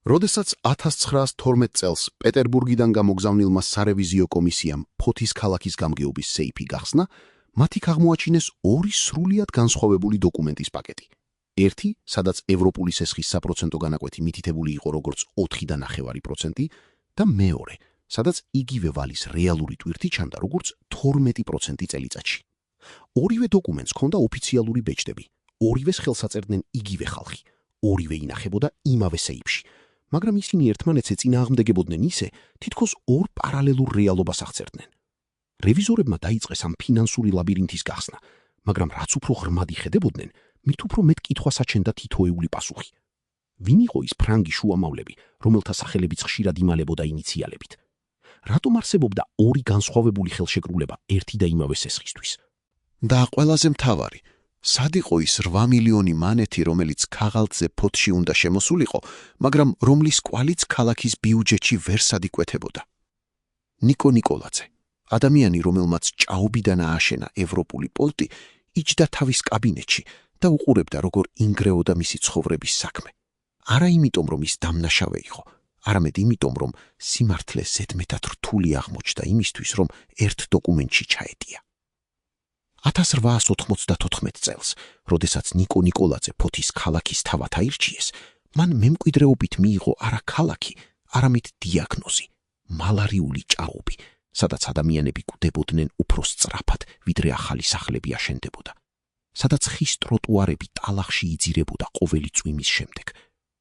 როდესაც 1912 წელს პეტერბურგიდან გამოგზავნილმა სარევიზიო კომისიამ ფოთის ქალაქის გამგეობის სეიფი გახსნა, მათ იქ აღმოაჩინეს ორი სრულიად განსხვავებული დოკუმენტის პაკეტი. ერთი, სადაც ევროპული სესხის საპროცენტო განაკვეთი მითითებული იყო როგორც 4.9% და მეორე, სადაც იგივე ვალის რეალური ტვირთი ჩანდა როგორც 12% წელიწადში. ორივე დოკუმენტს ჰქონდა ოფიციალური ბეჭდები, ორივეს ხელს აწერდნენ იგივე ხალხი, ორივე ინახებოდა იმავე სეიფში, მაგრამ ისინი ერთმანეთს ეწინააღმდეგებოდნენ ისე, თითქოს ორ პარალელურ რეალობას აღწერდნენ. რევიზორებმა დაიწყეს ამ ფინანსური ლაბირინთის გახსნა, მაგრამ რაც უფრო ღრმად იხედებოდნენ, მით უფრო მეტ კითხვას აჩენდა თითოეული პასუხი. ვინ იყო ის ფრანგი შუამავლები, რომელთა სახელებიც ხშირად იმალებოდა ინიციალებით? რატომ არსებობდა ორი განსხვავებული ხელშეკრულება ერთი და იმავე სესხისთვის? და ყველაზე მთავარი, სად იყო ის 8 მილიონი მანეთი, რომელიც ქაღალდზე ფოთში უნდა შემოსულიყო, მაგრამ რომლის კვალიც ქალაქის ბიუჯეტში ვერ სადიკვეთებოდა? ნიკო ნიკოლაძე, ადამიანი, რომელმაც ჭაობიდან ააშენა ევროპული პორტი, იჯდა თავის კაბინეტში და უყურებდა, როგორ ინგრეოდა მისი ცხოვრების საქმე. არა იმიტომ, რომ ის დამნაშავე იყო, არამედ იმიტომ, რომ სიმართლე ზედმეტად რთული აღმოჩნდა იმისთვის, რომ ერთ დოკუმენტში ჩაეტია. 1894 წელს, როდესაც ნიკო ნიკოლაძე ფოთის ქალაქის თავად აირჩიეს, მან მემკვიდრეობით მიიღო არა ქალაქი, არამედ დიაგნოზი, მალარიული ჭაობი, სადაც ადამიანები კვდებოდნენ უფრო სწრაფად, ვიდრე ახალი სახლები აშენდებოდა, სადაც ხის ტროტუარები ტალახში იძირებოდა ყოველი წვიმის შემდეგ,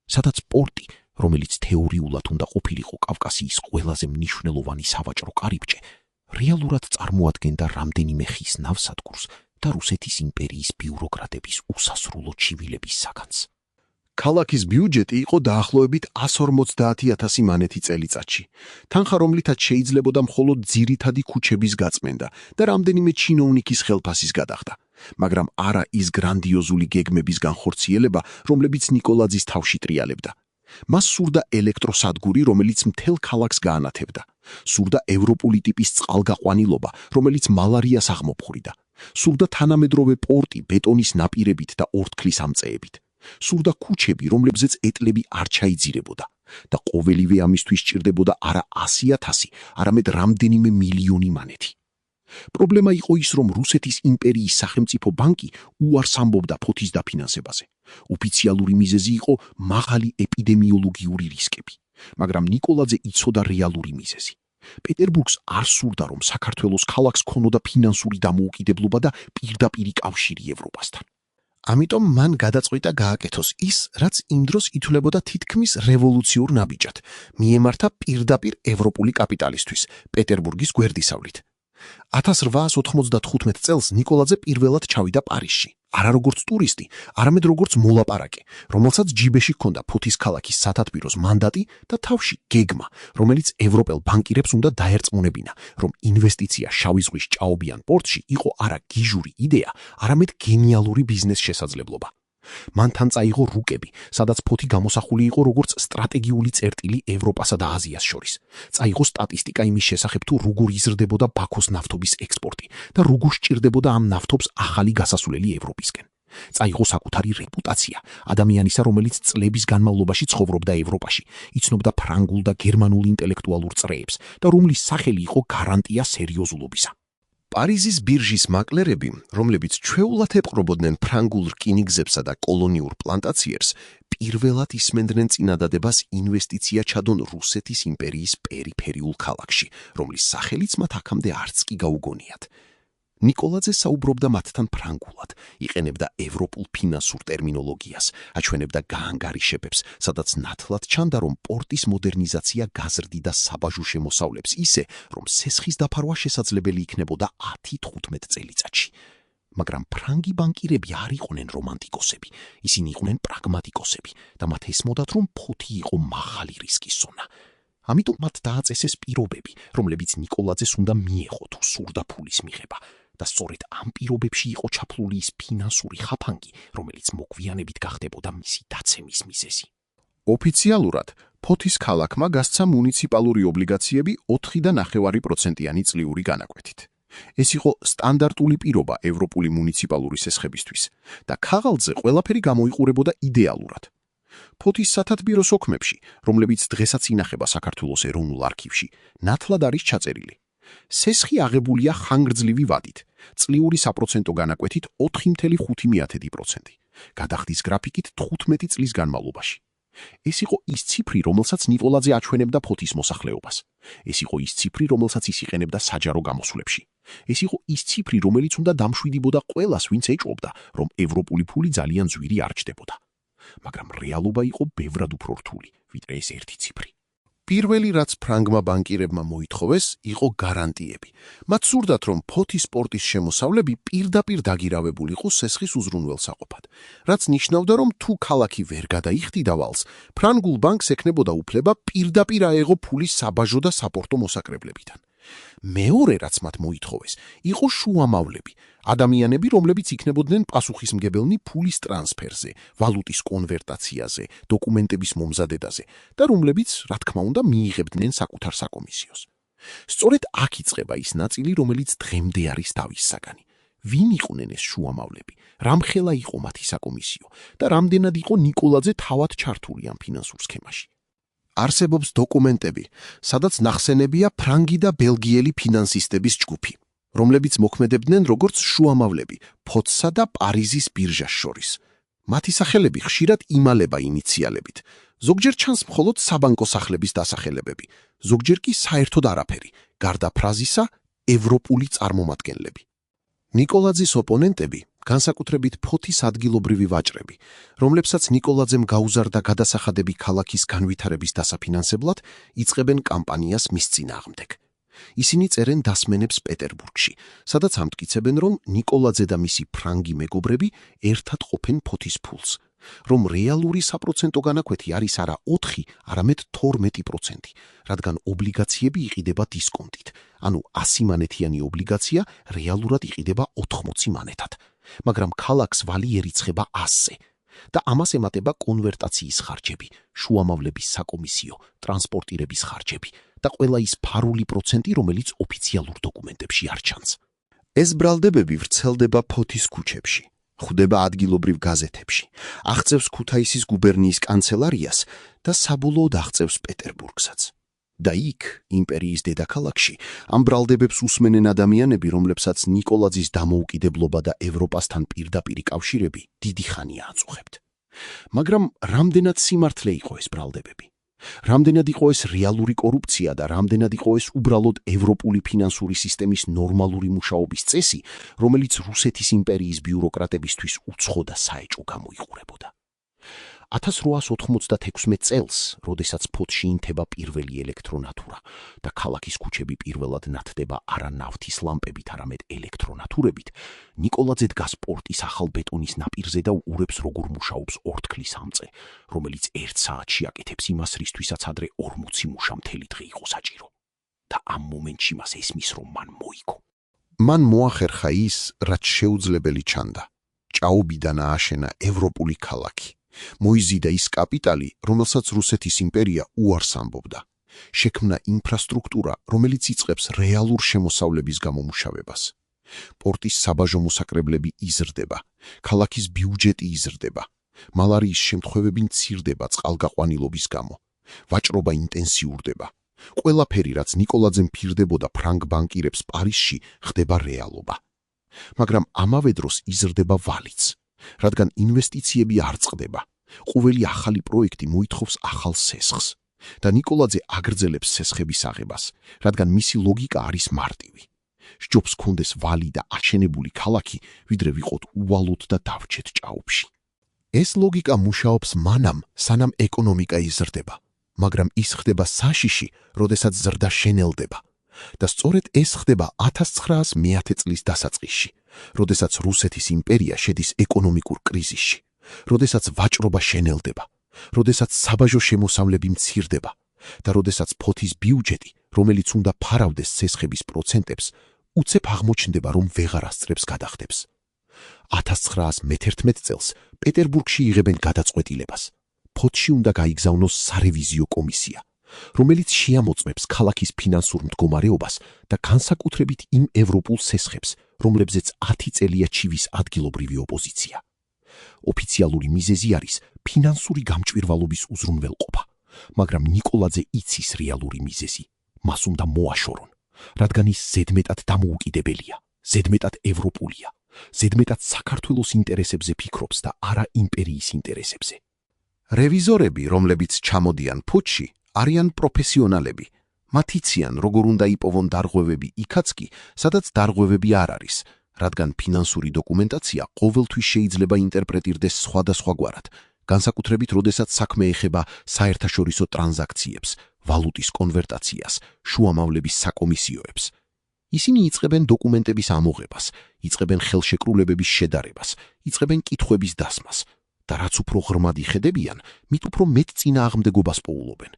სადაც პორტი, რომელიც თეორიულად უნდა ყოფილიყო კავკასიის ყველაზე მნიშვნელოვანი სავაჭრო კარიბჭე, რეალურად წარმოადგენდა რამდენიმე ხის ნავსადგურს და რუსეთის იმპერიის ბიუროკრატების უსასრულო ჩივილების საგანს. ქალაქის ბიუჯეტი იყო დაახლოებით 150.000 მანეთი წელიწადში, თანხა რომლითაც შეიძლებოდა მხოლოდ ძირითადი ქუჩების გაწმენდა და რამდენიმე ჩინოვნიკის ხელფასის გადახდა, მაგრამ არა ის გრანდიოზული გეგმების განხორციელება, რომლებიც ნიკოლაძის თავში ტრიალებდა. მას სურდა ელექტროსადგური, რომელიც მთელ ქალაქს გაანათებდა. სურდა ევროპული ტიპის წყალგაყვანილობა, რომელიც მალარიას აღმოფხვრიდა. სურდა თანამედროვე პორტი ბეტონის ნაპირებით და ორთქლის ამწეებით. სურდა ქუჩები, რომლებზეც ეტლები არ ჩაიძირებოდა და ყოველივე ამისთვის სჭირდებოდა არა 100.000, არამედ რამდენიმე მილიონი მანეთი. პრობლემა იყო ის, რომ რუსეთის იმპერიის სახელმწიფო ბანკი უარს ამბობდა ფოთის დაფინანსებაზე. ოფიციალური მიზეზი იყო მაღალი ეპიდემიოლოგიური რისკები, მაგრამ ნიკოლაძე იცოდა რეალური მიზეზი. პეტერბურგს არ სურდა, რომ საქართველოს ქალაქს ქონოდა ფინანსური დამოუკიდებლობა და პირდაპირი კავშირი ევროპასთან. ამიტომ მან გადაწყვიტა გააკეთოს ის, რაც იმ დროს ითვლებოდა თითქმის რევოლუციურ ნაბიჯად, მიემართა პირდაპირ ევროპული კაპიტალისთვის, პეტერბურგის გვერდისავლით. 1895 წელს ნიკოლაძე პირველად ჩავიდა პარიზში, არა როგორც ტურისტი, არამედ როგორც მოლაპარაკე, რომელსაც ჯიბეში ჰქონდა ფოთის ქალაქის სათათბიროს მანდატი და თავში გეგმა, რომელიც ევროპელ ბანკირებს უნდა დაერწმუნებინა, რომ ინვესტიცია შავი ზღვის ჭაობიან პორტში იყო არა გიჟური იდეა, არამედ გენიალური ბიზნეს შესაძლებლობა. მან თან წაიღო რუკები, სადაც ფოთი გამოსახული იყო როგორც სტრატეგიული წერტილი ევროპასა და აზიას შორის. წაიღო სტატისტიკა იმის შესახებ, თუ როგორ იზრდებოდა ბაქოს ნავთობის ექსპორტი და როგორ სჭირდებოდა ამ ნავთობს ახალი გასასვლელი ევროპისკენ. წაიღო საკუთარი რეპუტაცია, ადამიანისა, რომელიც წლების განმავლობაში ცხოვრობდა ევროპაში, იცნობდა ფრანგულ და გერმანულ ინტელექტუალურ წრეებს და რომლის სახელი იყო გარანტია სერიოზულობისა. პარიზის ბირჟის მაკლერები, რომლებიც ჩვეულად ეპყრობოდნენ ფრანგულ რკინიგზებსა და კოლონიურ პლანტაციერს, პირველად ისმენდნენ წინადადებას ინვესტიცია ჩადონ რუსეთის იმპერიის პერიფერიულ ქალაქში, რომლის სახელიც მათ აქამდე არც კი გაუგონიათ. ნიკოლაძე საუბრობდა მათთან ფრანგულად, იყენებდა ევროპულ ფინანსურ ტერმინოლოგიას, აჩვენებდა გაანგარიშებებს, სადაც ნათლად ჩანდა, რომ პორტის მოდერნიზაცია გაზრდიდა საბაჟო შემოსავლებს ისე, რომ სესხის დაფარვა შესაძლებელი იქნებოდა 10-15 წელიწადში. მაგრამ ფრანგი ბანკირები არ იყვნენ რომანტიკოსები, ისინი იყვნენ პრაგმატიკოსები და მათ ესმოდათ, რომ ფოთი იყო მაღალი რისკის ზონა. ამიტომ მათ დააწესეს პირობები, რომლებიც ნიკოლაძეს უნდა მიეღო თუ სურდა ფულის მიღება. და სწორედ ამ პირობებში იყო ჩაფლული ის ფინანსური ხაფანგი, რომელიც მოგვიანებით გახდებოდა მისი დაცემის მიზეზი. ოფიციალურად, ფოთის ქალაქმა გასცა მუნიციპალური ობლიგაციები 4.9%-იანი წლიური განაკვეთით. ეს იყო სტანდარტული პირობა ევროპული მუნიციპალური სესხებისთვის და ქაღალდზე ყველაფერი გამოიყურებოდა იდეალურად. ფოთის სათათბირო სოქმებში, რომლებიც დღესაც ინახება საქართველოს ეროვნულ არქივში, ნათლად არის ჩაწერილი. სესხი აღებულია ხანგრძლივი ვადით, წლიური საპროცენტო განაკვეთით 4,5%, გადახდის გრაფიკით 15 წლის განმავლობაში. ეს იყო ის ციფრი, რომელსაც ნიკოლაძე აჩვენებდა ფოთის მოსახლეობას. ეს იყო ის ციფრი, რომელსაც ის იყენებდა საჯარო გამოსვლებში. ეს იყო ის ციფრი, რომელიც უნდა დამშვიდიბოდა ყველას, ვინც ეჭვობდა, რომ ევროპული ფული ძალიან ძვირი არ ჩდებოდა. მაგრამ რეალობა იყო ბევრად უფრო რთული, ვიდრე ეს ერთი ციფრი. პირველი, რაც ფრანგმა ბანკირებმა მოითხოვეს, იყო გარანტიები. მათ სურდათ, რომ ფოთის პორტის შემოსავლები პირდაპირ დაგირავებული იყოს სესხის უზრუნველსაყოფად, რაც ნიშნავდა, რომ თუ ქალაქი ვერ გადაიხდიდა ვალს, ფრანგულ ბანკს ექნებოდა უფლება პირდაპირ აეღო ფული საბაჟო და საპორტო მოსაკრებლებიდან. მეორე, რაც მათ მოითხოვეს, იყო შუამავლები, ადამიანები, რომლებიც იქნებოდნენ პასუხისმგებელნი ფულის ტრანსფერზე, ვალუტის კონვერტაციაზე, დოკუმენტების მომზადებაზე და რომლებიც, რა თქმა უნდა, მიიღებდნენ საკუთარ საკომისიოს. სწორედ აქ იწყება ის ნაწილი, რომელიც დღემდე არის დავის საგანი. ვინ იყვნენ ეს შუამავლები, რამხელა იყო მათი საკომისიო და რამდენად იყო ნიკოლაძე თავად ჩართული ამ ფინანსურ სქემაში. არსებობს დოკუმენტები, სადაც ნახსენებია ფრანგი და ბელგიელი ფინანსისტების ჯგუფი, რომლებიც მოქმედებდნენ როგორც შუამავლები ფოთსა და პარიზის ბირჟას შორის. მათი სახელები ხშირად იმალება ინიციალებით, ზოგჯერ ჩანს მხოლოდ საბანკო სახლების დასახელებები, ზოგჯერ კი საერთოდ არაფერი, გარდა ფრაზისა ევროპული წარმომადგენლები. ნიკოლაძის ოპონენტები, განსაკუთრებით ფოთის ადგილობრივი ვაჭრები, რომლებსაც ნიკოლაძემ გაუზარდა გადასახადები ქალაქის განვითარების დასაფინანსებლად, იწყებენ კამპანიას მის წინააღმდეგ. ისინი წერენ დასმენებს პეტერბურგში, სადაც ამტკიცებენ, რომ ნიკოლაძე და მისი ფრანგი მეგობრები ერთად ყოფენ ფოთის ფულს, რომ რეალური საპროცენტო განაკვეთი არის არა 4, არამედ 12%, რადგან ობლიგაციები იყიდება დისკონტით, ანუ 100 მანეთიანი ობლიგაცია რეალურად იყიდება 80 მანეთად, მაგრამ ქალაქს ვალი ერიცხება 100-ზე და ამას ემატება კონვერტაციის ხარჯები, შუამავლების საკომისიო, ტრანსპორტირების ხარჯები და ყველა ის ფარული პროცენტი, რომელიც ოფიციალურ დოკუმენტებში არ ჩანს. ეს ბრალდებები ვრცელდება ფოთის ქუჩებში, ხვდება ადგილობრივ გაზეთებში, აღწევს ქუთაისის გუბერნიის კანცელარიას და საბოლოოდ აღწევს პეტერბურგსაც. და იქ, იმპერიის დედაქალაქში, ამ ბრალდებებს უსმენენ ადამიანები, რომლებსაც ნიკოლაძის დამოუკიდებლობა და ევროპასთან პირდაპირი კავშირები დიდი ხანია აწუხებთ. მაგრამ რამდენად სიმართლე იყო ეს ბრალდებები? რამდენად იყო ეს რეალური კორუფცია და რამდენად იყო ეს უბრალოდ ევროპული ფინანსური სისტემის ნორმალური მუშაობის წესი, რომელიც რუსეთის იმპერიის ბიუროკრატებისთვის უცხო და საეჭვო გამოიყურებოდა. 1896 წელს, როდესაც ფოთში ინთება პირველი ელექტრონათურა და ქალაქის ქუჩები პირველად ნათდება არა ნავთის ლამპებით, არამედ ელექტრონათურებით, ნიკოლაძე დგას პორტის ახალ ბეტონის ნაპირზე და უყურებს, როგორ მუშაობს ორთქლის ამწე, რომელიც 1 საათში აკეთებს იმას, რისთვისაც ადრე 40 მუშა მთელი დღე იყო საჭირო. და ამ მომენტში მას ესმის, რომ მან მოიგო. მან მოახერხა ის, რაც შეუძლებელი ჩანდა. ჭაობიდან ააშენა ევროპული ქალაქი. მოიზიდა ის კაპიტალი, რომელსაც რუსეთის იმპერია უარს ამბობდა. შექმნა ინფრასტრუქტურა, რომელიც იწყებს რეალურ შემოსავლების გამომუშავებას. პორტის საბაჟო მოსაკრებლები იზრდება, ქალაქის ბიუჯეტი იზრდება, მალარიის შემთხვევები მცირდება წყალგაყვანილობის გამო, ვაჭრობა ინტენსიურდება. ყველაფერი, რაც ნიკოლაძემ ფირდებოდა ფრანგ ბანკირებს პარიზში, ხდება რეალობა. მაგრამ ამავე დროს იზრდება ვალიც, რადგან ინვესტიციები არ წყდება. ყოველი ახალი პროექტი მოითხოვს ახალ სესხს და ნიკოლაძე აგრძელებს სესხების აღებას, რადგან მისი ლოგიკა არის მარტივი. სჯობს კონდეს ვალი და აშენებული ქალაქი, ვიდრე ვიყოთ უვალოდ და დავრჩეთ ჭაობში. ეს ლოგიკა მუშაობს მანამ, სანამ ეკონომიკა იზრდება, მაგრამ ის ხდება საშიში, როდესაც ზრდა შენელდება. და სწორედ ეს ხდება 1901 წლის დასაწყისში, როდესაც რუსეთის იმპერია შედის ეკონომიკურ კრიზისში, როდესაც ვაჭრობა შენელდება, როდესაც საბაჟო შემოსავლები მცირდება და როდესაც ფოთის ბიუჯეტი, რომელიც უნდა ფარავდეს სესხების პროცენტებს, უცებ აღმოჩნდება, რომ ვეღარ ასწრებს გადახდებს. 1911 წელს პეტერბურგში იღებენ გადაწყვეტილებას. ფოთში უნდა გაიგზავნოს სარევიზიო კომისია, რომელიც შეამოწმებს ქალაქის ფინანსურ მდგომარეობას და განსაკუთრებით იმ ევროპულ სესხებს, რომლებზეც 10 წელია ჩივის ადგილობრივი ოპოზიცია. ოფიციალური მიზეზი არის ფინანსური გამჭვირვალობის უზრუნველყოფა, მაგრამ ნიკოლაძე იცის რეალური მიზეზი. მას უნდა მოაშორონ, რადგან ის ზედმეტად დამოუკიდებელია, ზედმეტად ევროპულია, ზედმეტად საქართველოს ინტერესებზე ფიქრობს და არა იმპერიის ინტერესებზე. რევიზორები, რომლებიც ჩამოდიან ფუჩში, არიან პროფესიონალები. მათ იციან, როგორ უნდა იპოვონ დარღვევები იქაც კი, სადაც დარღვევები არ არის, რადგან ფინანსური დოკუმენტაცია ყოველთვის შეიძლება ინტერპრეტირდეს სხვადასხვაგვარად, განსაკუთრებით, როდესაც საქმე ეხება საერთაშორისო ტრანზაქციებს, ვალუტის კონვერტაციას, შუამავლების საკომისიოებს. ისინი იწყებენ დოკუმენტების ამოღებას, იწყებენ ხელშეკრულებების შედარებას, იწყებენ კითხვების დასმას და რაც უფრო ღრმად იხედებიან, მით უფრო მეტ წინააღმდეგობას პოულობენ.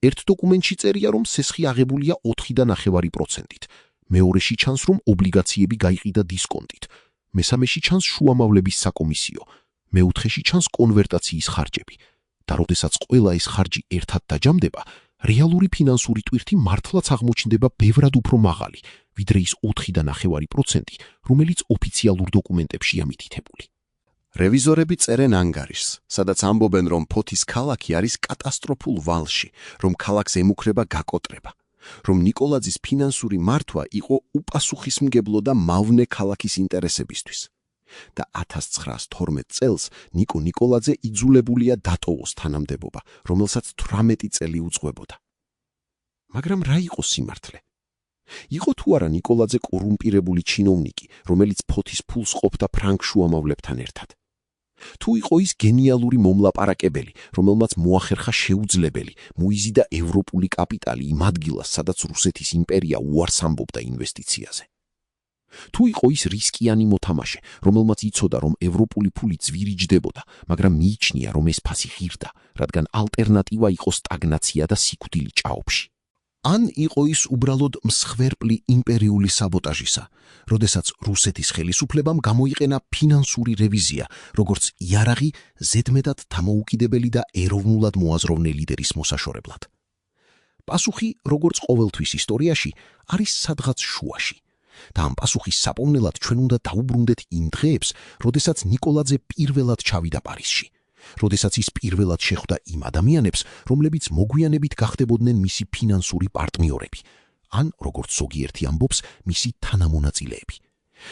ერთ დოკუმენტში წერია, რომ სესხი აღებულია 4.9%-ით, მეორეში ჩანს, რომ ობლიგაციები გაიყიდა დისკონტით, მესამეში ჩანს შუამავლების საკომისიო, მეოთხეში ჩანს კონვერტაციის ხარჯები და როდესაც ყველა ეს ხარჯი ერთად დაჯამდება, რეალური ფინანსური ტვირთი მართლაც აღმოჩნდება ბევრად უფრო მაღალი, ვიდრე ის 4.9%, რომელიც ოფიციალურ დოკუმენტებშია მითითებული. რევიზორები წერენ ანგარიშს, სადაც ამბობენ, რომ ფოთის ქალაქი არის კატასტროფულ ვალში, რომ ქალაქს ემუქრება გაკოტრება, რომ ნიკოლაძის ფინანსური მართვა იყო უპასუხისმგებლო და მავნე ქალაქის ინტერესებისთვის. და 1912 წელს ნიკო ნიკოლაძე იძულებულია დატოვოს თანამდებობა, რომელსაც 18 წელი უძღვებოდა. მაგრამ რა იყო სიმართლე? იყო თუ არა ნიკოლაძე კორუმპირებული ჩინოვნიკი, რომელიც ფოთის ფულს ყოფდა ფრანგ შუამავლებთან ერთად? თუ იყო ის გენიალური მომლაპარაკებელი, რომელმაც მოახერხა შეუძლებელი, მოიზიდა ევროპული კაპიტალი იმ ადგილას, სადაც რუსეთის იმპერია უარს ამბობდა ინვესტიციაზე? თუ იყო ის რისკიანი მოთამაშე, რომელმაც იცოდა, რომ ევროპული ფული ძვირიჯდებოდა, მაგრამ მიიჩნია, რომ ეს ფასი ღირდა, რადგან ალტერნატივა იყო სტაგნაცია და სიკვდილი ჭაობში. ან იყო ის უბრალოდ მსხვერპლი იმპერიული საბოტაჟისა, როდესაც რუსეთის ხელისუფლებამ გამოიყენა ფინანსური რევიზია, როგორც იარაღი ზედმეტად დამოუკიდებელი და ეროვნულად მოაზროვნე ლიდერის მოსაშორებლად. პასუხი, როგორც ყოველთვის ისტორიაში, არის სადღაც შუაში. და ამ პასუხის საპოვნელად ჩვენ უნდა დაუბრუნდეთ იმ დღეებს, როდესაც ნიკოლაძე პირველად ჩავიდა პარიზში, როდესაც ის პირველად შეხვდა იმ ადამიანებს, რომლებიც მოგვიანებით გახდებოდნენ მისი ფინანსური პარტნიორები, ან, როგორც ზოგიერთი ამბობს, მისი თანამონაწილეები.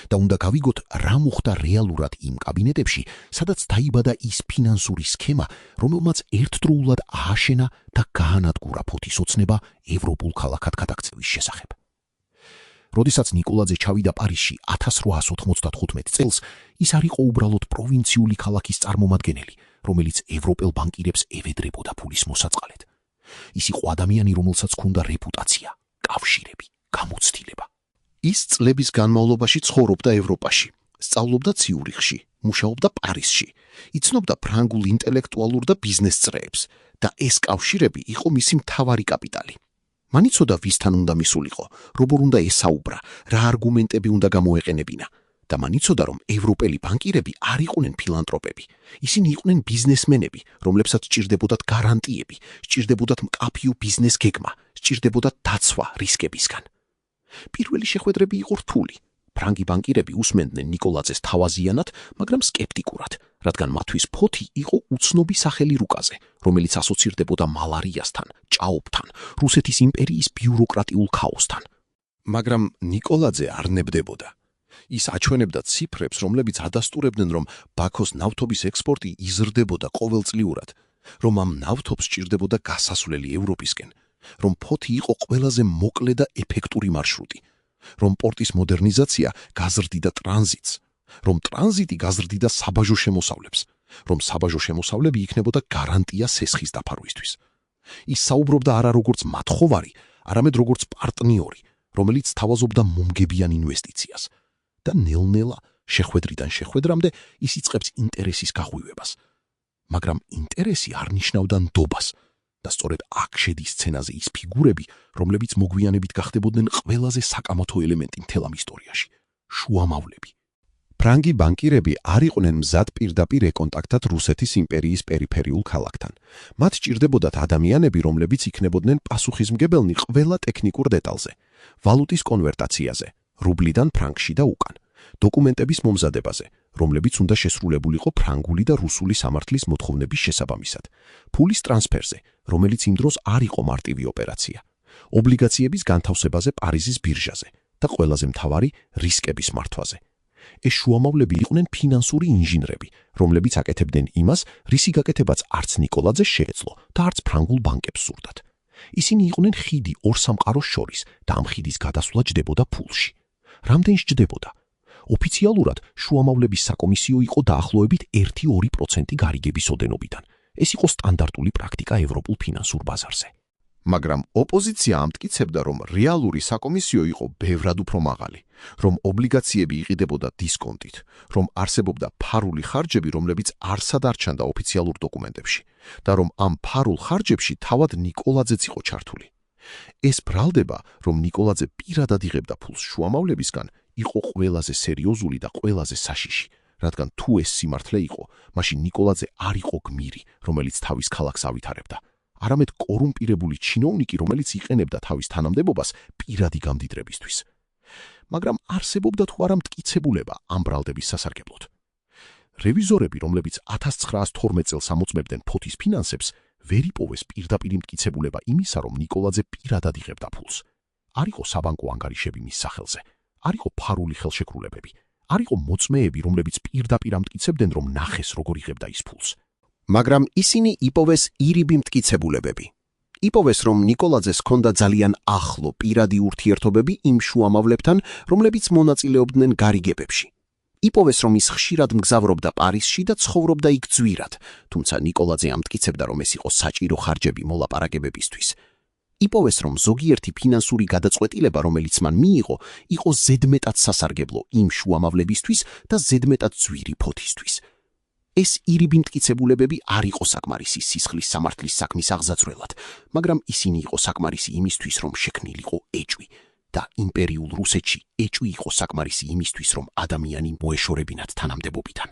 და უნდა გავიგოთ, რა მოხდა რეალურად იმ კაბინეტებში, სადაც დაიბადა ის ფინანსური სქემა, რომელმაც ერთდროულად ააშენა და გაანადგურა ფოთის ოცნება ევროპულ ქალაქად გადაქცევის შესახებ. როდესაც ნიკოლაძე ჩავიდა პარიზში 1895 წელს, ის არ იყო უბრალოდ პროვინციული ქალაქის წარმომადგენელი, რომელიც ევროპელ ბანკირებს ევედრებოდა ფულის მოსაწყალედ. ის იყო ადამიანი, რომელსაც ჰქონდა რეპუტაცია, კავშირები, გამოცდილება. ის წლების განმავლობაში ცხოვრობდა ევროპაში, სწავლობდა ციურიხში, მუშაობდა პარიზში, იცნობდა ფრანგულ ინტელექტუალურ და ბიზნეს წრეებს და ეს კავშირები იყო მისი მთავარი კაპიტალი. მან იცოდა, ვისთან უნდა მისულიყო, როგორ უნდა ესაუბრა, რა არგუმენტები უნდა გამოეყენებინა და მან იცოდა, რომ ევროპელი ბანკირები არ იყვნენ ფილანტროპები. ისინი იყვნენ ბიზნესმენები, რომლებსაც სჭირდებოდათ გარანტიები, სჭირდებოდათ მკაფიო ბიზნეს გეგმა, სჭირდებოდათ დაცვა რისკებისგან. პირველი შეხვედრები იყო რთული. ფრანგი ბანკირები უსმენდნენ ნიკოლაძეს თავაზიანად, მაგრამ სკეპტიკურად, რადგან მათთვის ფოთი იყო უცნობი სახელი რუკაზე, რომელიც ასოცირდებოდა მალარიასთან, ჭაობთან, რუსეთის იმპერიის ბიუროკრატიულ ქაოსთან. მაგრამ ნიკოლაძე არ ნებდებოდა. ის აჩვენებდა ციფრებს, რომლებიც ადასტურებდნენ, რომ ბაქოს ნავთობის ექსპორტი იზრდებოდა ყოველწლიურად, რომ ამ ნავთობს სჭირდებოდა გასასვლელი ევროპისკენ, რომ ფოთი იყო ყველაზე მოკლე და ეფექტური მარშრუტი, რომ პორტის მოდერნიზაცია გაზრდიდა ტრანზიტს, რომ ტრანზიტი გაზრდიდა საბაჟო შემოსავლებს, რომ საბაჟო შემოსავლები იქნებოდა გარანტია სესხის დაფარვისთვის. ის საუბრობდა არა როგორც მათხოვარი, არამედ როგორც პარტნიორი, რომელიც თავაზობდა მომგებიან ინვესტიციას. და ნელ-ნელა, შეხვედრიდან შეხვედრამდე, ის იწყებს ინტერესის გაღვივებას. მაგრამ ინტერესი არ ნიშნავდა ნდობას. და სწორედ აქ შედის სცენაზე ის ფიგურები, რომლებიც მოგვიანებით გახდებოდნენ ყველაზე საკამათო ელემენტი მთელ ამ ისტორიაში, შუამავლები. ფრანგი ბანკირები არ იყვნენ მზად პირდაპირ ეკონტაქტად რუსეთის იმპერიის პერიფერიულ ქალაქთან. მათ სჭირდებოდათ ადამიანები, რომლებიც იქნებოდნენ პასუხისმგებელნი ყველა ტექნიკურ დეტალზე, ვალუტის კონვერტაციაზე, რუბლიდან ფრანგში და უკან, დოკუმენტების მომზადებაზე, რომლებიც უნდა შესრულებულიყო ფრანგული და რუსული სამართლის მოთხოვნების შესაბამისად, ფულის ტრანსფერზე, რომელიც იმ დროს არ იყო მარტივი ოპერაცია, ობლიგაციების განთავსებაზე პარიზის ბირჟაზე და ყველაზე მთავარი რისკების მართვაზე. ეს შუამავლები იყვნენ ფინანსური ინჟინრები, რომლებიც აკეთებდნენ იმას, რისი გაკეთებაც არც ნიკოლაძეს შეეძლო და არც ფრანგულ ბანკებს სურდათ. ისინი იყვნენ ხიდი ორ სამყაროს შორის და ამ ხიდის გადასვლა ჯდებოდა ფულში. რამდენს ჯდებოდა? ოფიციალურად შუამავლების საკომისიო იყო დაახლოებით 1-2% გარიგების ოდენობიდან. ეს იყო სტანდარტული პრაქტიკა ევროპულ ფინანსურ ბაზარზე. მაგრამ ოპოზიცია ამტკიცებდა, რომ რეალური საკომისიო იყო ბევრად უფრო მაღალი, რომ ობლიგაციები იყიდებოდა დისკონტით, რომ არსებობდა ფარული ხარჯები, რომლებიც არსად არ ჩანდა ოფიციალურ დოკუმენტებში და რომ ამ ფარულ ხარჯებში თავად ნიკოლაძეც იყო ჩართული. ეს ბრალდება, რომ ნიკოლაძე პირადად იღებდა ფულს შუამავლებისგან, იყო ყველაზე სერიოზული და ყველაზე საშიში, რადგან თუ ეს სიმართლე იყო, მაშინ ნიკოლაძე არ იყო გმირი, რომელიც თავის ქალაქს ავითარებდა, არამედ კორუმპირებული ჩინოვნიკი, რომელიც იყენებდა თავის თანამდებობას პირადი გამდიდრებისთვის. მაგრამ არსებობდა თუ არა მტკიცებულება ამ ბრალდების სასარგებლოდ. რევიზორები, რომლებიც 1912 წელს ამოწმებდნენ ფოთის ფინანსებს, ვერ იპოვეს პირდაპირ მტკიცებულება იმისა, რომ ნიკოლაძე პირადად იღებდა ფულს. არ იყო საბანკო ანგარიშები მის სახელზე, არ იყო ფარული ხელშეკრულებები, არ იყო მოწმეები, რომლებიც პირდაპირ ამტკიცებდნენ, რომ ნახეს როგორ იღებდა ის ფულს. მაგრამ ისინი იპოვეს ირიბი მტკიცებულებები. იპოვეს, რომ ნიკოლაძეს ჰქონდა ძალიან ახლო პირადი ურთიერთობები იმ შუამავლებთან, რომლებიც მონაწილეობდნენ გარიგებებში. იპოვეს, რომ ის ხშირად მგზავრობდა პარიზში და ცხოვრობდა იქ ძვირად, თუმცა ნიკოლაძე ამტკიცებდა, რომ ეს იყო საჭირო ხარჯები მოლაპარაკებებისთვის. იპოვეს, რომ ზოგიერთი ფინანსური გადაწყვეტილება, რომელიც მან მიიღო, იყო ზედმეტად სასარგებლო იმ შუამავლებისთვის და ზედმეტად ძვირი ფოთისთვის. ეს ირიბი მტკიცებულებები არ იყო საკმარისი სისხლის სამართლის საქმის აღზარწრელად, მაგრამ ისინი იყო საკმარისი იმისთვის, რომ შექმნილიყო ეჭვი და იმპერიულ რუსეთში ეჭვი იყო საკმარისი იმისთვის, რომ ადამიანი მოეშორებინათ თანამდებობიდან.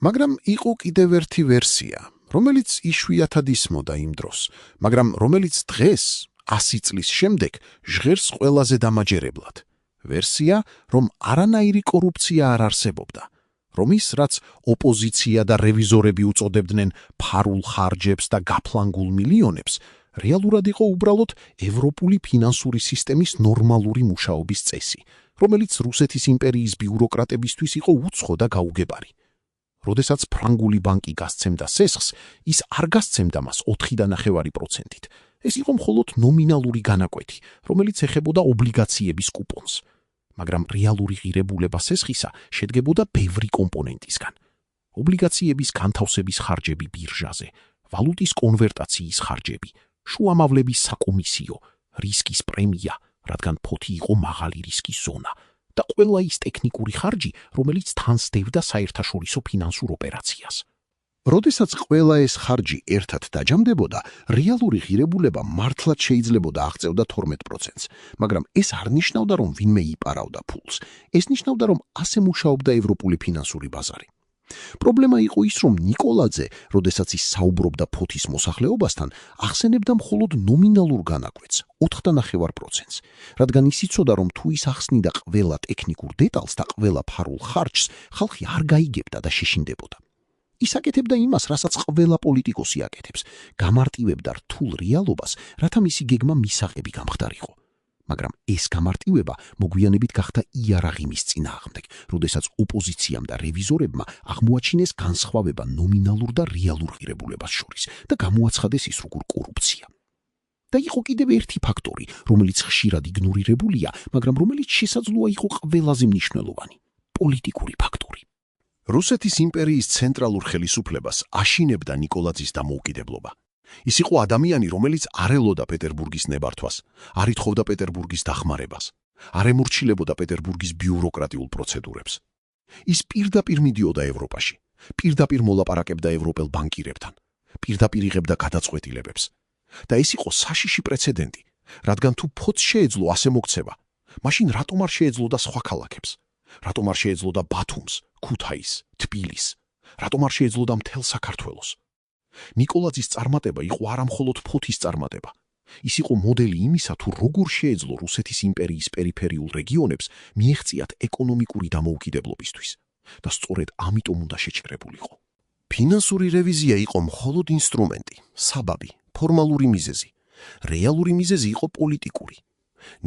მაგრამ იყო კიდევ ერთი ვერსია, რომელიც იშვიათად ისმოდა იმ დროს, მაგრამ რომელიც დღეს 100 წლის შემდეგ ჟღერს ყველაზე დამაჯერებლად. ვერსია, რომ არანაირი კორუფცია არ არსებობდა, რომ ის, რაც ოპოზიცია და რევიზორები უწოდებდნენ ფარულ ხარჯებს და გაფლანგულ მილიონებს, რეალურად იყო უბრალოდ ევროპული ფინანსური სისტემის ნორმალური მუშაობის წესი, რომელიც რუსეთის იმპერიის ბიუროკრატებისთვის იყო უცხო და გაუგებარი. როდესაც ფრანგული ბანკი გასცემდა სესხს, ის არ გასცემდა მას 4.5%-ით. ეს იყო მხოლოდ ნომინალური განაკვეთი, რომელიც ეხებოდა ობლიგაციების კუპონს. მაგრამ რეალური ღირებულება სესხისა შედგებოდა ბევრი კომპონენტისგან. ობლიგაციების განთავსების ხარჯები ბირჟაზე, ვალუტის კონვერტაციის ხარჯები, შუამავლების საკომისიო, რისკის პრემია, რადგან ფოთი იყო მაღალი რისკის ზონა და ყველა ის ტექნიკური ხარჯი, რომელიც თან სდევდა საერთაშორისო ფინანსურ ოპერაციას. როდესაც ყველა ეს ხარჯი ერთად დაჯამდებოდა, რეალური ღირებულება მართლაც შეიძლებოდა აღწევდა 12%-ს, მაგრამ ეს არ ნიშნავდა, რომ ვინმე იპარავდა ფულს. ეს ნიშნავდა, რომ ასე მუშაობდა ევროპული ფინანსური ბაზარი. პრობლემა იყო ის, რომ ნიკოლაძე, როდესაც ის საუბრობდა ფოთის მოსახლეობასთან, ახსენებდა მხოლოდ ნომინალურ განაკვეთს, 4.5%-ს, რადგან ის იცოდა, რომ თუ ის ახსნიდა ყველა ტექნიკურ დეტალს და ყველა ფარულ ხარჯს, ხალხი არ გაიგებდა და შეშინდებოდა. ის აკეთებდა იმას, რასაც ყველა პოლიტიკოსი აკეთებს, გამარტივებდა რთულ რეალობას, რათა მისი გეგმა მისაღები გამხდარიყო. მაგრამ ეს გამარტივება მოგვიანებით გახდა იარაღი მის წინააღმდეგ, როდესაც ოპოზიციამ და რევიზორებმა აღმოაჩინეს განსხვავება ნომინალურ და რეალურ ღირებულებას შორის და გამოაცხადეს ის როგორ კორუფცია. და იყო კიდევ ერთი ფაქტორი, რომელიც ხშირად იგნორირებულია, მაგრამ რომელიც შესაძლოა იყო ყველაზე მნიშვნელოვანი – პოლიტიკური ფაქტორი. რუსეთის იმპერიის ცენტრალურ ხელისუფლებას აშინებდა ნიკოლაძის დამოუკიდებლობა. ის იყო ადამიანი, რომელიც არ ელოდა პეტერბურგის ნებართვას, არ ითხოვდა პეტერბურგის დახმარებას, არ ემორჩილებოდა პეტერბურგის ბიუროკრატიულ პროცედურებს. ის პირდაპირ მიდიოდა ევროპაში, პირდაპირ მოლაპარაკებდა ევროპელ ბანკირებთან, პირდაპირ იღებდა გადაწყვეტილებებს. და ეს იყო საშიში პრეცედენტი, რადგან თუ ფოთს შეეძლო ასე მოქცევა, მაშინ რატომ არ შეეძლოდა სხვა ქალაქებს? რატომ არ შეეძლოდა ბათუმს, ქუთაისს, თბილისს? რატომ არ შეეძლოდა მთელ საქართველოს? ნიკოლაძის წარმატება იყო არა მხოლოდ ფოთის წარმატება, ის იყო მოდელი იმისა, თუ როგორ შეეძლო რუსეთის იმპერიის პერიფერიულ რეგიონებს მიეღწიათ ეკონომიკური დამოუკიდებლობისთვის და სწორედ ამიტომ უნდა შეჩერებულიყო. ფინანსური რევიზია იყო მხოლოდ ინსტრუმენტი, საბაბი, ფორმალური მიზეზი. რეალური მიზეზი იყო პოლიტიკური.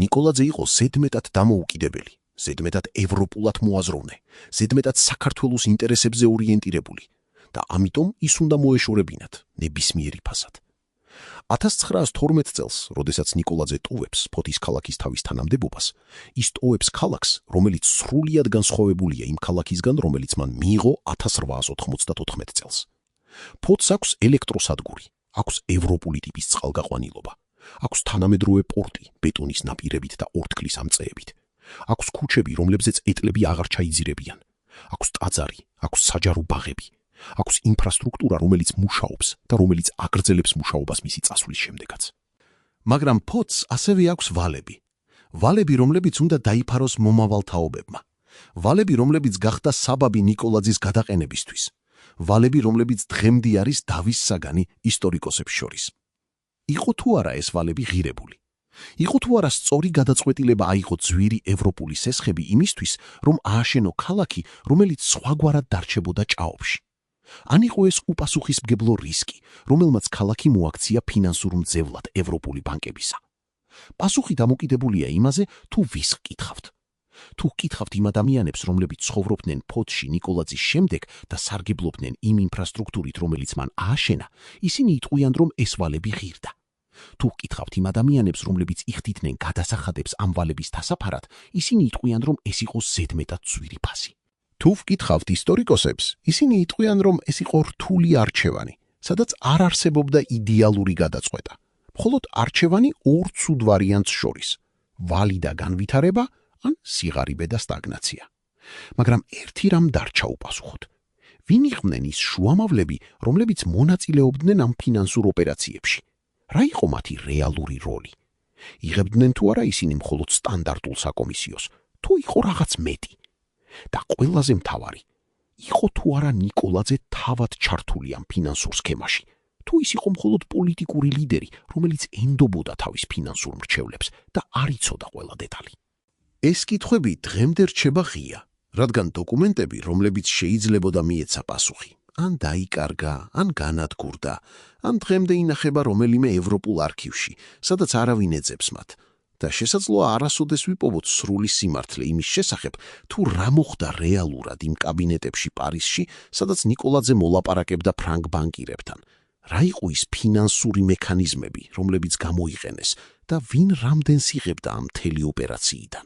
ნიკოლაძე იყო ზედმეტად დამოუკიდებელი, ზედმეტად ევროპულად მოაზროვნე, ზედმეტად საქართველოს ინტერესებზე ორიენტირებული და ამიტომ ის უნდა მოეშორებინათ ნებისმიერი ფასად. 1912 წელს, როდესაც ნიკოლაძე ტოვებს ფოთის ქალაქის თავის თანამდებობას, ის ტოვებს ქალაქს, რომელიც სრულიად განსხვავებულია იმ ქალაქისგან, რომელიც მან მიიღო 1894 წელს. ფოთს აქვს ელექტროსადგური, აქვს ევროპული ტიპის წყალგაყვანილობა, აქვს თანამედროვე პორტი ბეტონის ნაპირებით და ორთქლის ამწეებით, აქვს ქუჩები, რომლებზეც ეტლები აღარ ჩაიძირებიან, აქვს ტაძარი, აქვს საჯარო ბაღები, აქვს ინფრასტრუქტურა, რომელიც მუშაობს და რომელიც აგრძელებს მუშაობას მისი წასვლის შემდეგაც. მაგრამ ფოთს ასევე აქვს ვალები. ვალები, რომლებიც უნდა დაიფაროს მომავალ თაობებმა. ვალები, რომლებიც გახდა საბაბი ნიკოლაძის გადაყენებისთვის. ვალები, რომლებიც დღემდე არის დავის საგანი ისტორიკოსებს შორის. იყო თუ არა ეს ვალები ღირებული? იყო თუ არა სწორი გადაწყვეტილება აიღო ძვირი ევროპული სესხები იმისთვის, რომ ააშენო ქალაქი, რომელიც სხვაგვარად დარჩებოდა ჭაობში? ან იყო ეს უპასუხისმგებლო რისკი, რომელმაც ქალაქი მოაქცია ფინანსურ მძევლად ევროპული ბანკებისა? პასუხი დამოკიდებულია იმაზე, თუ ვის გკითხავთ. თუ გკითხავთ იმ ადამიანებს, რომლებიც ცხოვრობდნენ ფოთში ნიკოლაძის შემდეგ და სარგებლობდნენ იმ ინფრასტრუქტურით, რომელიც მან ააშენა, ისინი იტყვიან, რომ ეს ვალები ღირდა. თუ გკითხავთ იმ ადამიანებს, რომლებიც იხდიდნენ გადასახადებს ამ ვალების დასაფარად, ისინი იტყვიან, რომ ეს იყო ზედმეტად ძვირი ფასი. თუ ვკითხავთ ისტორიკოსებს, ისინი იტყვიან, რომ ეს იყო რთული არჩევანი, სადაც არ არსებობდა იდეალური გადაწყვეტა. მხოლოდ არჩევანი ორ ცუდ ვარიანტს შორის: ვალი და განვითარება, ან სიღარიბე და სტაგნაცია. მაგრამ ერთი რამ დარჩა უპასუხოდ. ვინ იყვნენ ის შუამავლები, რომლებიც მონაწილეობდნენ ამ ფინანსურ ოპერაციებში? რა იყო მათი რეალური როლი? იღებდნენ თუ არა ისინი მხოლოდ სტანდარტულ საკომისიოს, თუ იყო რაღაც მეტი? და ყველაზე მთავარი, იყო თუ არა ნიკოლაძე თავად ჩართული ამ ფინანსურ სქემაში, თუ ის იყო მხოლოდ პოლიტიკური ლიდერი, რომელიც ენდობოდა თავის ფინანსურ მრჩევლებს და არ იცოდა ყველა დეტალი. ეს კითხვები დღემდე რჩება ღია, რადგან დოკუმენტები, რომლებიც შეიძლებოდა მიეცა პასუხი, ან დაიკარგა, ან განადგურდა, ან დღემდე ინახება რომელიმე ევროპულ არქივში, სადაც არავინ ეძებს მათ. და შესაძლოა არასოდეს ვიპოვოთ სრული სიმართლე იმის შესახებ, თუ რა მოხდა რეალურად იმ კაბინეტებში პარიზში, სადაც ნიკოლაძე მოლაპარაკებდა ფრანგ ბანკირებთან. რა იყო ის ფინანსური მექანიზმები, რომლებიც გამოიყენეს და ვინ რამდენს იღებდა ამ მთელი ოპერაციიდან.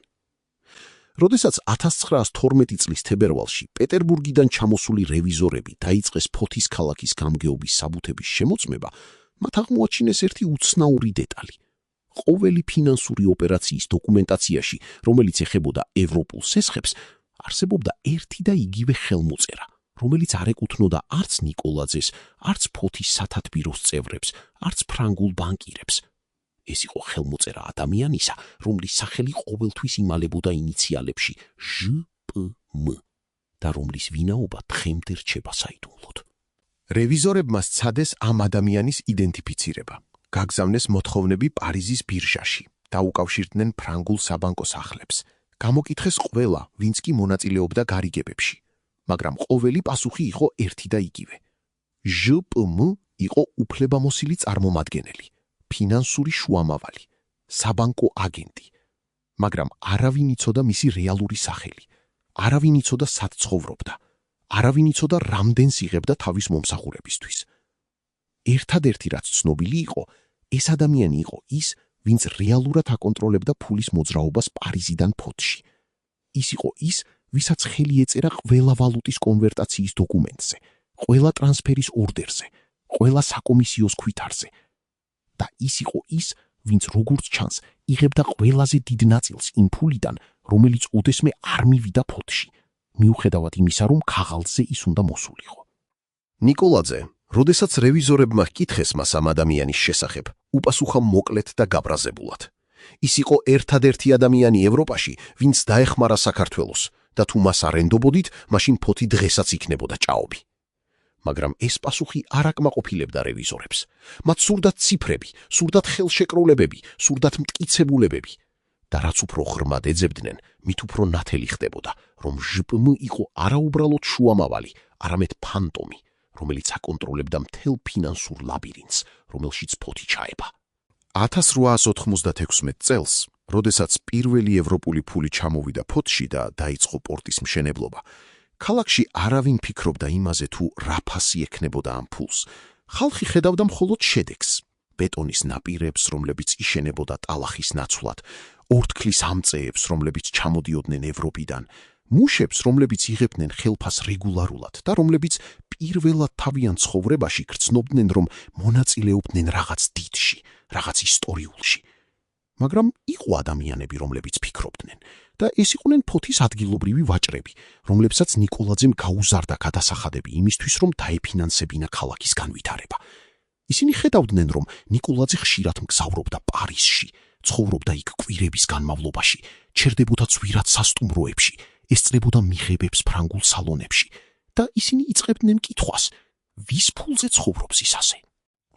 როდესაც 1912 წლის თებერვალში პეტერბურგიდან ჩამოსული რევიზორები დაიწყეს ფოთის ქალაქის გამგეობის საბუთების შემოწმება, მათ აღმოაჩინეს ერთი უცნაური დეტალი. ყოველი ფინანსური ოპერაციის დოკუმენტაციაში, რომელიც ეხებოდა ევროპულ სესხებს, არსებობდა ერთი და იგივე ხელმოწერა, რომელიც არ ეკუთვნოდა არც ნიკოლაძეს, არც ფოთის სათათბიროს წევრებს, არც ფრანგულ ბანკირებს. ეს იყო ხელმოწერა ადამიანისა, რომლის სახელი ყოველთვის იმალებოდა ინიციალებში ჟპმ და რომლის ვინაობა დღემდე რჩება საიდუმლოდ. რევიზორებმა სცადეს ამ ადამიანის იდენტიფიცირება. გაგზავნეს მოთხოვნები პარიზის ბირჟაში, დაუკავშირდნენ ფრანგულ საბანკო სახლებს, გამოკითხეს ყველა, ვინც კი მონაწილეობდა გარიგებებში, მაგრამ ყოველი პასუხი იყო ერთი და იგივე. ჟპმ იყო უფლებამოსილი წარმომადგენელი, ფინანსური შუამავალი, საბანკო აგენტი, მაგრამ არავინ იცოდა მისი რეალური სახელი, არავინ იცოდა სად ცხოვრობდა, არავინ იცოდა რამდენს იღებდა თავის მომსახურებისთვის. ერთადერთი რაც ცნობილი იყო, ეს ადამიანი იყო ის, ვინც რეალურად აკონტროლებდა ფულის მოძრაობას პარიზიდან ფოთში. ის იყო ის, ვისაც ხელი ეწერა ყველა ვალუტის კონვერტაციის დოკუმენტზე, ყველა ტრანსფერის ორდერზე, ყველა საკომისიოს ქვითარზე. და ის იყო ის, ვინც როგორც ჩანს, იღებდა ყველაზე დიდ ნაწილს იმ ფულიდან, რომელიც ოდესმე არ მივიდა ფოთში, მიუხედავად იმისა, რომ ქაღალდზე ის უნდა მოსულიყო. ნიკოლაძე, როდესაც რევიზორებმა ჰკითხეს მას ამ ადამიანის შესახებ, უპასუხა მოკლედ და გაბრაზებულად. ის იყო ერთადერთი ადამიანი ევროპაში, ვინც დაეხმარა საქართველოს და თუ მას არ ენდობოდით, მაშინ ფოთი დღესაც იქნებოდა ჭაობი. მაგრამ ეს პასუხი არ აკმაყოფილებდა რევიზორებს. მათ სურდათ ციფრები, სურდათ ხელშეკრულებები, სურდათ მტკიცებულებები. და რაც უფრო ღრმად ეძებდნენ, მით უფრო ნათელი ხდებოდა, რომ ჟპმ იყო არაუბრალოდ შუამავალი, არამედ ფანტომი, რომელიც აკონტროლებდა მთელ ფინანსურ ლაბირინთს, რომელშიც ფოთი ჩაება. 1896 წელს, როდესაც პირველი ევროპული ფული ჩამოვიდა ფოთში და დაიწყო პორტის მშენებლობა, ქალაქში არავინ ფიქრობდა იმაზე, თუ რა ფასი ექნებოდა ამ ფულს. ხალხი ხედავდა მხოლოდ შედეგს: ბეტონის ნაპირებს, რომლებიც იშენებოდა ტალახის ნაცვლად, ორთქლის ამწეებს, რომლებიც ჩამოდიოდნენ ევროპიდან, მუშებს, რომლებიც იღებდნენ ხელფას რეგულარულად და რომლებიც პირველად თავიანთ ცხოვრებაში გრძნობდნენ, რომ მონაწილეობდნენ რაღაც დიდში, რაღაც ისტორიულში. მაგრამ იყო ადამიანები, რომლებიც ფიქრობდნენ, და ეს იყვნენ ფოთის ადგილობრივი ვაჭრები, რომლებსაც ნიკოლაძემ გაუზარდა გადასახადები იმისთვის, რომ დაეფინანსებინა ქალაქის განვითარება. ისინი ხედავდნენ, რომ ნიკოლაძე ხშირად მგზავრობდა პარიზში, ცხოვრობდა იქ კვირების განმავლობაში, ჩერდებოდა ძვირად სასტუმროებში, ესწრებოდა მიღებებს ფრანგულ სალონებში და ისინი იწყებდნენ კითხვას: ვის ფულზე ცხოვრობს ის ასე?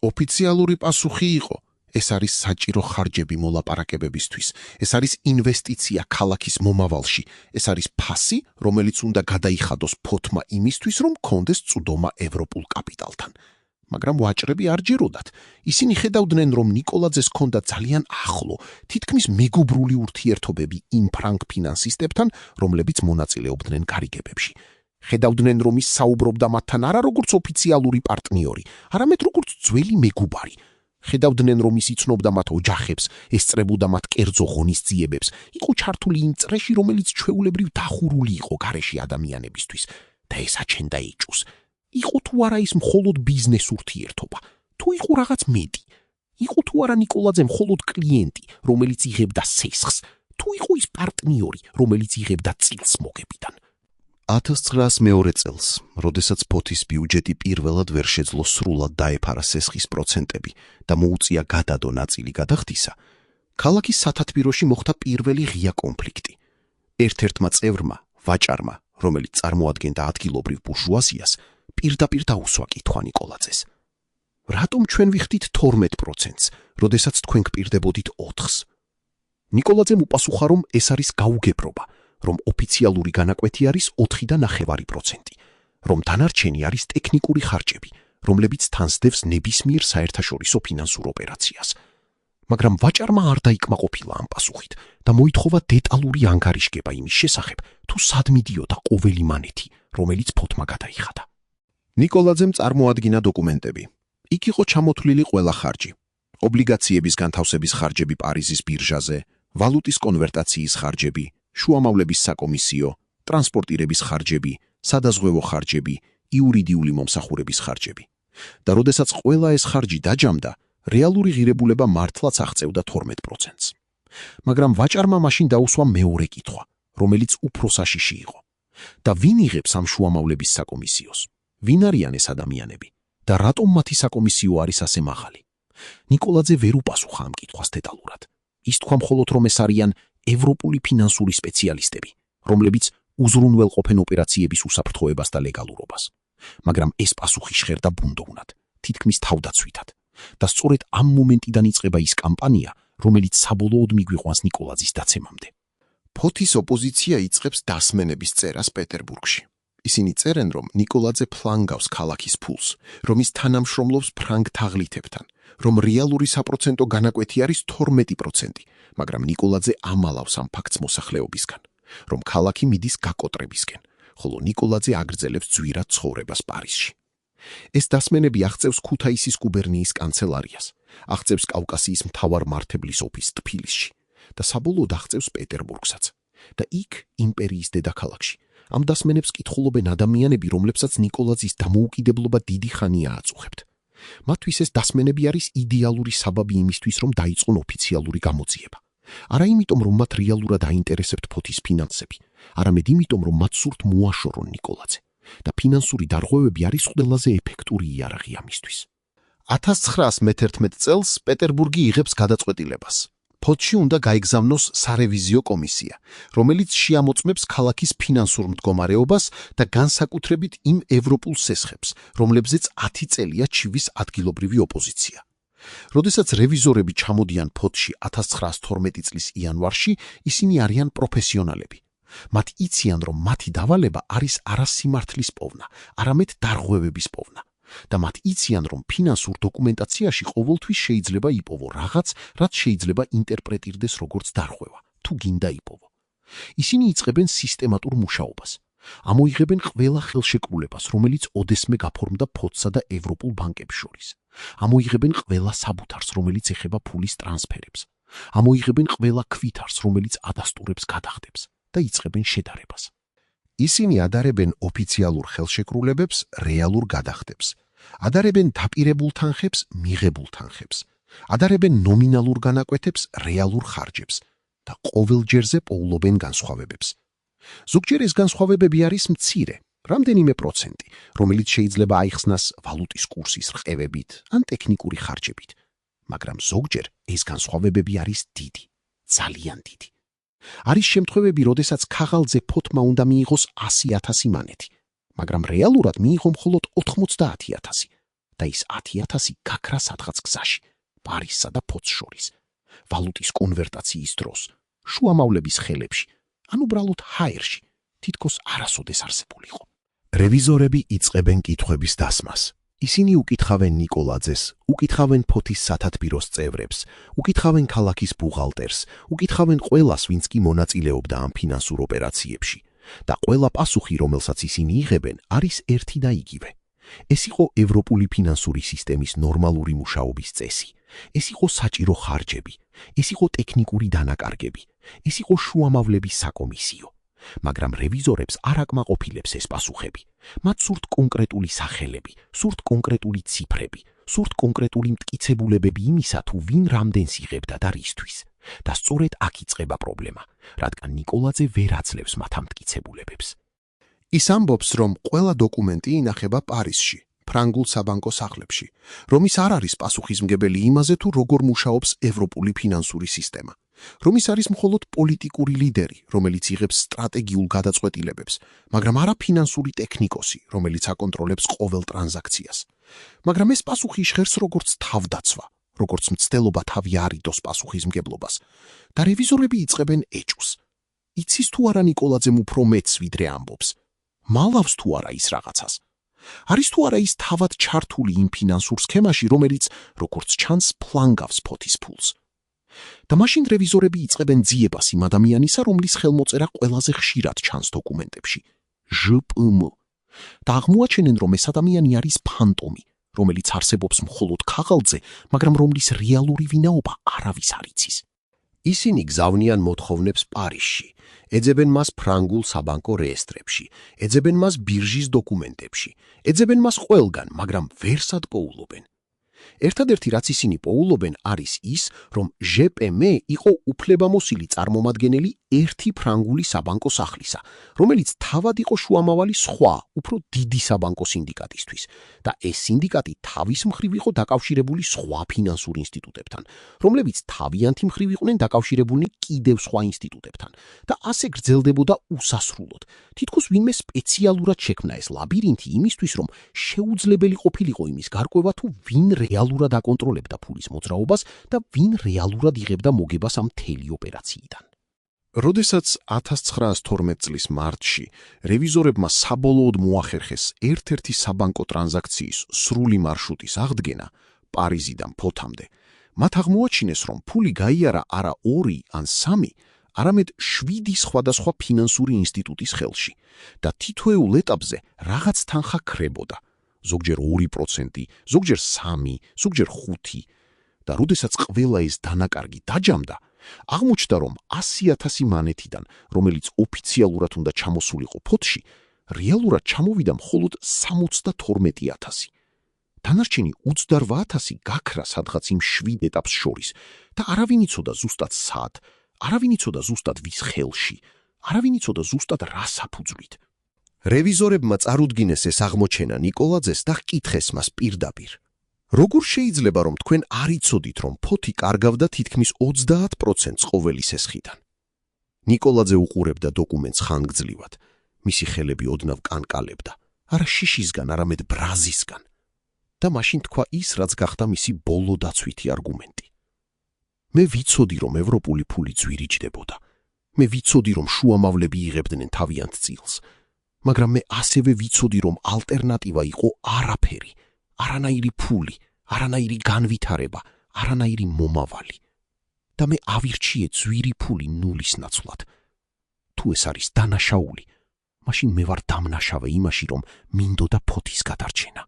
ოფიციალური პასუხი იყო: ეს არის საჭირო ხარჯები მოლაპარაკებებისთვის, ეს არის ინვესტიცია ქალაქის მომავალში, ეს არის ფასი, რომელიც უნდა გადაიხადოს ფოთმა იმისთვის, რომ კონდეს წვდომა ევროპულ კაპიტალთან. მაგრამ ვაჭრები არ ჯეროდათ. ისინი ხედავდნენ, რომ ნიკოლაძეს ჰქონდა ძალიან ახლო, თითქმის მეგობრული ურთიერთობები იმ ფრანგ ფინანსისტებთან, რომლებიც მონაწილეობდნენ გარიგებებში. ხედავდნენ, რომ ის საუბრობდა მათთან არა როგორც ოფიციალური პარტნიორი, არამედ როგორც ძველი მეგობარი. ხედავდნენ, რომ ის იცნობდა მათ ოჯახებს, ესწრებოდა მათ კერძო ღონისძიებებს, იყო ჩართული იმ წრეში, რომელიც ჩვეულებრივ დახურული იყო გარეშე ადამიანებისთვის და ეს აჩენდა ეჭვს. იყო თუ არა ის მხოლოდ ბიზნეს ურთიერთობა, თუ იყო რაღაც მეტი, იყო თუ არა ნიკოლაძე მხოლოდ კლიენტი, რომელიც იღებდა სესხს, თუ იყო ის პარტნიორი, რომელიც იღებდა წილს მოგებიდან. 1902 წელს, როდესაც ფოთის ბიუჯეტი პირველად ვერ შეძლო სრულად დაეფარა სესხის პროცენტები და მოუწია გადადო ნაწილი გადახდისა, ქალაქის სათათბიროში მოხდა პირველი ღია კონფლიქტი. ერთ-ერთმა წევრმა, ვაჭარმა, რომელიც წარმოადგენდა ადგილობრივ ბურჟუაზიას, პირდაპირ დაუსვა კითხვა ნიკოლაძეს: რატომ ჩვენ ვიხდით 12%-ს, როდესაც თქვენ გპირდებოდით 4%-ს? ნიკოლაძემ უპასუხა, რომ ეს არის გაუგებრობა, რომ ოფიციალური განაკვეთი არის 4.9%, რომ დანარჩენი არის ტექნიკური ხარჯები, რომლებიც თანსდევს ნებისმიერ საერთაშორისო ფინანსურ ოპერაციას. მაგრამ ვაჭარმა არ დაიკმაყოფილა ამ პასუხით და მოითხოვა დეტალური ანგარიშგება იმის შესახებ, თუ სად მიდიოდა ყოველი მანეთი, რომელიც ფოთმა გადაიხადა. ნიკოლაძემ წარმოადგინა დოკუმენტები. იქ იყო ჩამოთვლილი ყველა ხარჯი: ობლიგაციების განთავსების ხარჯები პარიზის ბირჟაზე, ვალუტის კონვერტაციის ხარჯები, შუამავლების საკომისიო, ტრანსპორტირების ხარჯები, სადაზღვევო ხარჯები, იურიდიული მომსახურების ხარჯები. და როდესაც ყველა ეს ხარჯი დაჯამდა, რეალური ღირებულება მართლაც აღწევდა 12%-ს. მაგრამ ვაჭარმა მაშინ დაუსვა მეორე კითხვა, რომელიც უფრო საშიში იყო: და ვინ იღებს ამ შუამავლების საკომისიოს? ვინ არიან ეს ადამიანები და რატომ მათი საკომისიო არის ასე მაღალი? ნიკოლაძე ვერ უპასუხა ამ კითხვას დეტალურად. ის თქვა მხოლოდ, რომ ეს არიან ევროპული ფინანსური სპეციალისტები, რომლებიც უზრუნველყოფენ ოპერაციების უსაფრთხოებას და ლეგალურობას. მაგრამ ეს პასუხი ჟღერდა ბუნდოვნად, თითქმის თავდაცვითად. და სწორედ ამ მომენტიდან იწყება ის კამპანია, რომელიც საბოლოოდ მიგვიყვანს ნიკოლაძის დაცემამდე. ფოთის ოპოზიცია იწყებს დასმენების წერას პეტერბურგში. ისინი წერენ, რომ ნიკოლაძე ფლანგავს ქალაქის ფულს, რომ ის თანამშრომლობს ფრანგ თაღლითებთან, რომ რეალური საპროცენტო განაკვეთი არის 12%, მაგრამ ნიკოლაძე ამალავს ამ ფაქტს მოსახლეობისგან, რომ ქალაქი მიდის გაკოტრებისკენ, ხოლო ნიკოლაძე აგრძელებს ძვირად ცხოვრებას პარიზში. ეს დასმენები აღწევს ქუთაისის გუბერნიის კანცელარიას, აღწევს კავკასიის მთავარ მართებლის ოფისს ტფილისში და საბოლოოდ აღწევს პეტერბურგსაც. და იქ, იმპერიის დედაქალაქში, ამ დასმენებს კითხულობენ ადამიანები, რომლებსაც ნიკოლაძის დამოუკიდებლობა დიდი ხანია აწუხებთ. მათთვის ეს დასმენები არის იდეალური საბაბი იმისთვის, რომ დაიწყონ ოფიციალური გამოძიება. არა იმიტომ, რომ მათ რეალურად აინტერესებთ ფოთის ფინანსები, არამედ იმიტომ, რომ მათ სურთ მოაშორონ ნიკოლაძე. და ფინანსური დარღვევები არის ყველაზე ეფექტური იარაღი ამისთვის. 1911 წელს პეტერბურგი იღებს გადაწყვეტილებას. ფოთში უნდა გაიგზავნოს სარევიზიო კომისია, რომელიც შეამოწმებს ქალაქის ფინანსურ მდგომარეობას და განსაკუთრებით იმ ევროპულ სესხებს, რომლებზეც 10 წელია ჩივის ადგილობრივი ოპოზიცია. როდესაც რევიზორები ჩამოდიან ფოთში 1912 წლის იანვარში, ისინი არიან პროფესიონალები. მათ იციან, რომ მათი დავალება არის არა სიმართლის პოვნა, არამედ დარღვევების პოვნა. და მათ იციან, რომ ფინანსურ დოკუმენტაციაში ყოველთვის შეიძლება იპოვო რაღაც, რაც შეიძლება ინტერპრეტირდეს როგორც დარღვევა, თუ გინდა იპოვო. ისინი იწყებენ სისტემატურ მუშაობას. ამოიღებენ ყველა ხელშეკრულებას, რომელიც ოდესმე გაფორმდა ფოთსა და ევროპულ ბანკებს შორის. ამოიღებენ ყველა საბუთარს, რომელიც ეხება ფულის ტრანსფერებს. ამოიღებენ ყველა ქვითარს, რომელიც ადასტურებს გადახდებს და იწყებენ შედარებას. ისინი ადარებენ ოფიციალურ ხელშეკრულებებს რეალურ გადახდებს. ადარებენ დაპირებულ თანხებს მიღებულ თანხებს. ადარებენ ნომინალურ განაკვეთებს რეალურ ხარჯებს და ყოველ ჯერზე პოულობენ განსხვავებებს. ზოგჯერ ეს განსხვავებები არის მცირე, რამდენიმე პროცენტი, რომელიც შეიძლება აიხსნას ვალუტის კურსის რყევებით ან ტექნიკური ხარჯებით, მაგრამ ზოგჯერ ეს განსხვავებები არის დიდი, ძალიან დიდი. არის შემთხვევები, როდესაც ქაღალდზე ფოთმა უნდა მიიღოს 100,000 მანეთი, მაგრამ რეალურად მიიღო მხოლოდ 90,000 და ის 10,000 გაქრა სადღაც გზაში, პარიზსა და ფოთს შორის, ვალუტის კონვერტაციის დროს, შუამავლების ხელებში, ან უბრალოდ ჰაერში, თითქოს არასოდეს არსებულიყო. რევიზორები იწყებენ კითხვების დასმას. ისინი უკითხავენ ნიკოლაძეს, უკითხავენ ფოთის სათათბიროს წევრებს, უკითხავენ ქალაქის ბუღალტერს, უკითხავენ ყველას, ვინც კი მონაწილეობდა ამ ფინანსურ ოპერაციებში. და ყველა პასუხი, რომელსაც ისინი იღებენ, არის ერთი და იგივე. ეს იყო ევროპული ფინანსური სისტემის ნორმალური მუშაობის წესი. ეს იყო საჭირო ხარჯები, ეს იყო ტექნიკური დანაკარგები, ეს იყო შუამავლების საკომისიო. მაგრამ რევიზორებს არ აკმაყოფილებს ეს პასუხები. მათ სურთ კონკრეტული სახელები, სურთ კონკრეტული ციფრები, სურთ კონკრეტული მტკიცებულებები იმისა, თუ ვინ რამდენს იღებდა და რისთვის. და სწორედ აქ იწყება პრობლემა, რადგან ნიკოლაძე ვერ აძლევს მათ ამ მტკიცებულებებს. ის ამბობს, რომ ყველა დოკუმენტი ინახება პარიზში, ფრანგულ საბანკო სახლებში, რომ ის არ არის პასუხისმგებელი იმაზე, თუ როგორ მუშაობს ევროპული ფინანსური სისტემა. რომ ის არის მხოლოდ პოლიტიკური ლიდერი, რომელიც იღებს სტრატეგიულ გადაწყვეტილებებს, მაგრამ არა ფინანსური ტექნიკოსი, რომელიც აკონტროლებს ყოველ ტრანზაქციას. მაგრამ ეს პასუხი ჟღერს როგორც თავდაცვა, როგორც მცდელობა თავი არიდოს პასუხისმგებლობას, და რევიზორები იწყებენ ეჭვს. იცის თუ არა ნიკოლაძემ უფრო მეც ვიდრე ამბობს? მალავს თუ არა ის რაღაცას? არის თუ არა ის თავად ჩართული იმ ფინანსურ სქემაში, რომელიც, როგორც ჩანს, ფლანგავს ფოთის ფულს? და მაშინ რევიზორები იწყებენ ძიებას იმ ადამიანისა, რომლის ხელმოწერა ყველაზე ხშირად ჩანს დოკუმენტებში, ჟპმ. და აღმოაჩენენ, რომ ეს ადამიანი არის ფანტომი, რომელიც არსებობს მხოლოდ ქაღალდზე, მაგრამ რომლის რეალური ვინაობა არავის არ იცის. ისინი გზავნიან მოთხოვნებს პარიზში, ეძებენ მას ფრანგულ საბანკო რეესტრებში, ეძებენ მას ბირჟის დოკუმენტებში, ეძებენ მას ყველგან, მაგრამ ვერსად პოულობენ. ერთადერთი რაც ისინი პოულობენ არის ის, რომ ჟპმ იყო უფლებამოსილი წარმომადგენელი ერთი ფრანგული საბანკო სახლისა, რომელიც თავად იყო შუამავალი სხვა, უფრო დიდი საბანკო სინდიკატისთვის და ეს სინდიკატი თავის მხრივ იყო დაკავშირებული სხვა ფინანსურ ინსტიტუტებთან, რომლებიც თავიანთი მხრივ იყვნენ დაკავშირებულნი კიდევ სხვა ინსტიტუტებთან და ასე გრძელდებოდა უსასრულოდ. თითქოს ვინმე სპეციალურად შექმნა ეს ლაბირინთი იმისთვის, რომ შეუძლებელი ყოფილიყო იმის გარკვევა, თუ ვინ რეალურად აკონტროლებდა ფულის მოძრაობას და ვინ რეალურად იღებდა მოგებას ამ მთელი ოპერაციიდან. როდესაც 1912 წლის მარტში რევიზორებმა საბოლოოდ მოახერხეს ერთ-ერთი საბანკო ტრანზაქციის სრული მარშრუტის აღდგენა პარიზიდან ფოთამდე, მათ აღმოაჩინეს, რომ ფული გაიარა არა 2 ან 3, არამედ 7 სხვადასხვა ფინანსური ინსტიტუტის ხელში და თითოეულ ეტაპზე რაღაც თანხა ქრებოდა. ზოგჯერ 2%, ზოგჯერ 3, ზოგჯერ 5 და როდესაც ყველა ეს დანაკარგი დაჯამდა, აღმოჩნდა, რომ 100,000 მანეთიდან, რომელიც ოფიციალურად უნდა ჩამოსულიყო ფოთში, რეალურად ჩამოვიდა მხოლოდ 72,000. დანარჩენი 28,000 გაქრა სადღაც იმ 7 ეტაპს შორის და არავინ იცოდა ზუსტად სად, არავინ იცოდა ზუსტად ვის ხელში, არავინ იცოდა ზუსტად რა საფუძვლით. რევიზორებმა წარუდგინეს ეს აღმოჩენა ნიკოლაძეს და ჰკითხეს მას პირდაპირ. როგორ შეიძლება რომ თქვენ არ იცოდით რომ ფოთი კარგავდა თითქმის 30%-ს ყოველი სესხიდან? ნიკოლაძე უყურებდა დოკუმენტს ხანგრძლივად. მისი ხელები ოდნავ კანკალებდა, არა შიშისგან, არამედ ბრაზისგან. და მაშინ თქვა ის, რაც გახდა მისი ბოლო დაცვითი არგუმენტი. მე ვიცოდი რომ ევროპული ფული ძვირიჯდებოდა. მე ვიცოდი რომ შუამავლები იღებდნენ თავიანთ წილს. მაგრამ მე ასევე ვიცოდი რომ ალტერნატივა იყო არაფერი, არანაირი ფული, არანაირი განვითარება, არანაირი მომავალი. და მე ავირჩიე ძვირი ფული ნულის ნაცვლად. თუ ეს არის დანაშაული, მაშინ მე ვარ დამნაშავე იმაში, რომ მინდოდა ფოთის გადარჩენა.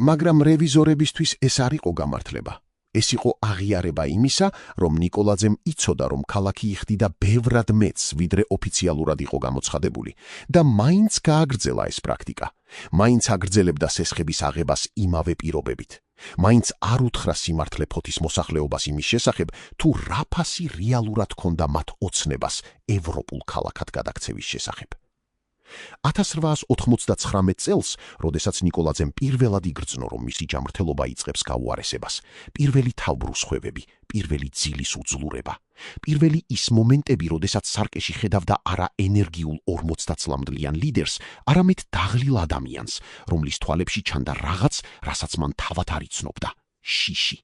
მაგრამ რევიზორებისთვის ეს არ იყო გამართლება. ეს იყო აღიარება იმისა, რომ ნიკოლაძემ იცოდა, რომ ქალაქი იხდიდა ბევრად მეცს, ვიდრე ოფიციალურად იყო გამოცხადებული, და მაინც გააგრძელა ეს პრაქტიკა. მაინც აგრძელებდა სესხების აღებას იმავე პირობებით. მაინც არ უთხრა სიმართლე ფოთის მოსახლეობას იმის შესახებ, თუ რა ფასი რეალურად ჰქონდა მათ ოცნებას ევროპულ ქალაქად გადაქცევის შესახებ. 1899 წელს, როდესაც ნიკოლაძემ პირველად იგრძნო, რომ მისი ჯანმრთელობა იწყებს გაუარესებას, პირველი თავბრუსხვევები, პირველი ძილის უძლურება, პირველი ის მომენტები, როდესაც სარკეში ხედავდა არა ენერგიულ 40 წლამდლიან ლიდერს, არამედ დაღლილ ადამიანს, რომლის თვალებში ჩანდა რაღაც, რასაც მან თავად არ იცნობდა, შიში.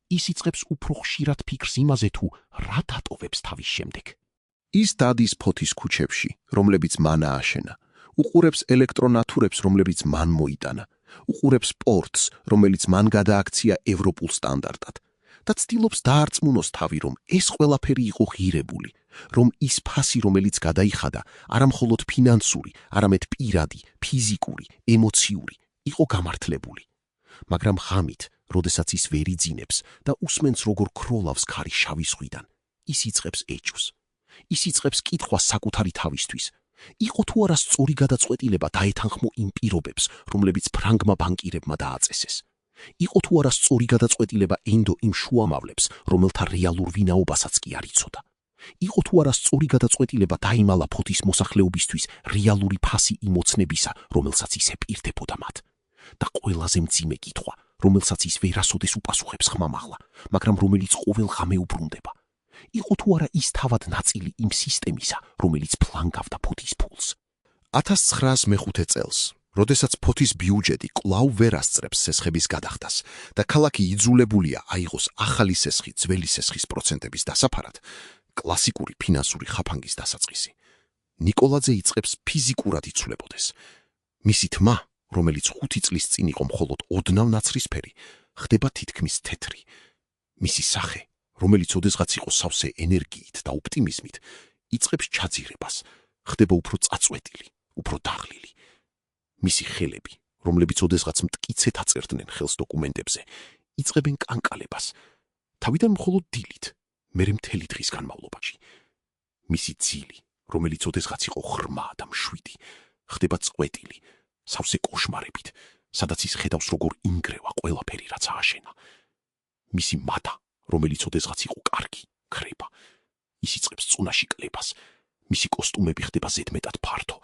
ის იწყებს უფრო ხშირად ფიქრს იმაზე, თუ რა დატოვებს თავის შემდეგ. ის დადის ფოთის ქუჩებში, რომლებიც მან ააშენა, უყურებს ელექტრონათურებს, რომლებიც მან მოიტანა, უყურებს სპორტს, რომელიც მან გადააქცია ევროპულ სტანდარტად, და ცდილობს დაარწმუნოს თავი, რომ ეს ყველაფერი იყო ღირებული, რომ ის ფასი, რომელიც გადაიხადა, არა მხოლოდ ფინანსური, არამედ პირადი, ფიზიკური, ემოციური, იყო გამართლებული. მაგრამ ღამით, როდესაც ის ვერ იძინებს და უსმენს, როგორ ქროლავს ქარი შავი ზღვიდან, ის იწყებს ეჭვს. ის იწყებს კითხვას საკუთარი თავისთვის. იყო თუ არა სწორი გადაწყვეტილება დაეთანხმო იმ პირობებს, რომლებიც ფრანგმა ბანკირებმა დააწესეს? იყო თუ არა სწორი გადაწყვეტილება ენდო იმ შუამავლებს, რომელთა რეალურ ვინაობასაც კი არ იცოდა? იყო თუ არა სწორი გადაწყვეტილება დაიმალა ფოთის მოსახლეობისთვის რეალური ფასი იმ ოცნებისა, რომელსაც ის ეპირდებოდა მათ? და ყველაზე მძიმე კითხვა, რომელსაც ის ვერასოდეს უპასუხებს ხმამაღლა, მაგრამ რომელიც ყოველ ღამე უბრუნდება. იყო თუ არა ის თავად ნაწილი იმ სისტემისა, რომელიც ფლანგავდა ფოთის ფულს? 1905 წელს, როდესაც ფოთის ბიუჯეტი კვლავ ვერ ასწრებს სესხების გადახდას და ქალაქი იძულებულია აიღოს ახალი სესხი ძველი სესხის პროცენტების დასაფარად, კლასიკური ფინანსური ხაფანგის დასაწყისი, ნიკოლაძე იწყებს ფიზიკურად იცვლებოდეს. მისი თმა, რომელიც 5 წლის წინ იყო მხოლოდ ოდნავ ნაცრისფერი, ხდება თითქმის თეთრი. მისი სახე, რომელიც ოდესღაც იყო სავსე ენერგიით და ოპტიმიზმით, იწყებს ჩაძირებას, ხდება უფრო წაწვეტილი, უფრო დაღლილი. მისი ხელები, რომლებიც ოდესღაც მტკიცედ აწერდნენ ხელს დოკუმენტებზე, იწყებენ კანკალებას, თავიდან მხოლოდ დილით, მერე მთელი დღის განმავლობაში. მისი ძილი, რომელიც ოდესღაც იყო ღრმა და მშვიდი, ხდება წყვეტილი, სავსე კოშმარებით, სადაც ის ხედავს, როგორ ინგრევა ყველაფერი, რაც ააშენა. მისი მადა, რომელიც ოდესღაც იყო კარგი, ქრება. ის იწყებს წუნაში კლებას. მისი კოსტუმები ხდება ზედმეტად ფართო,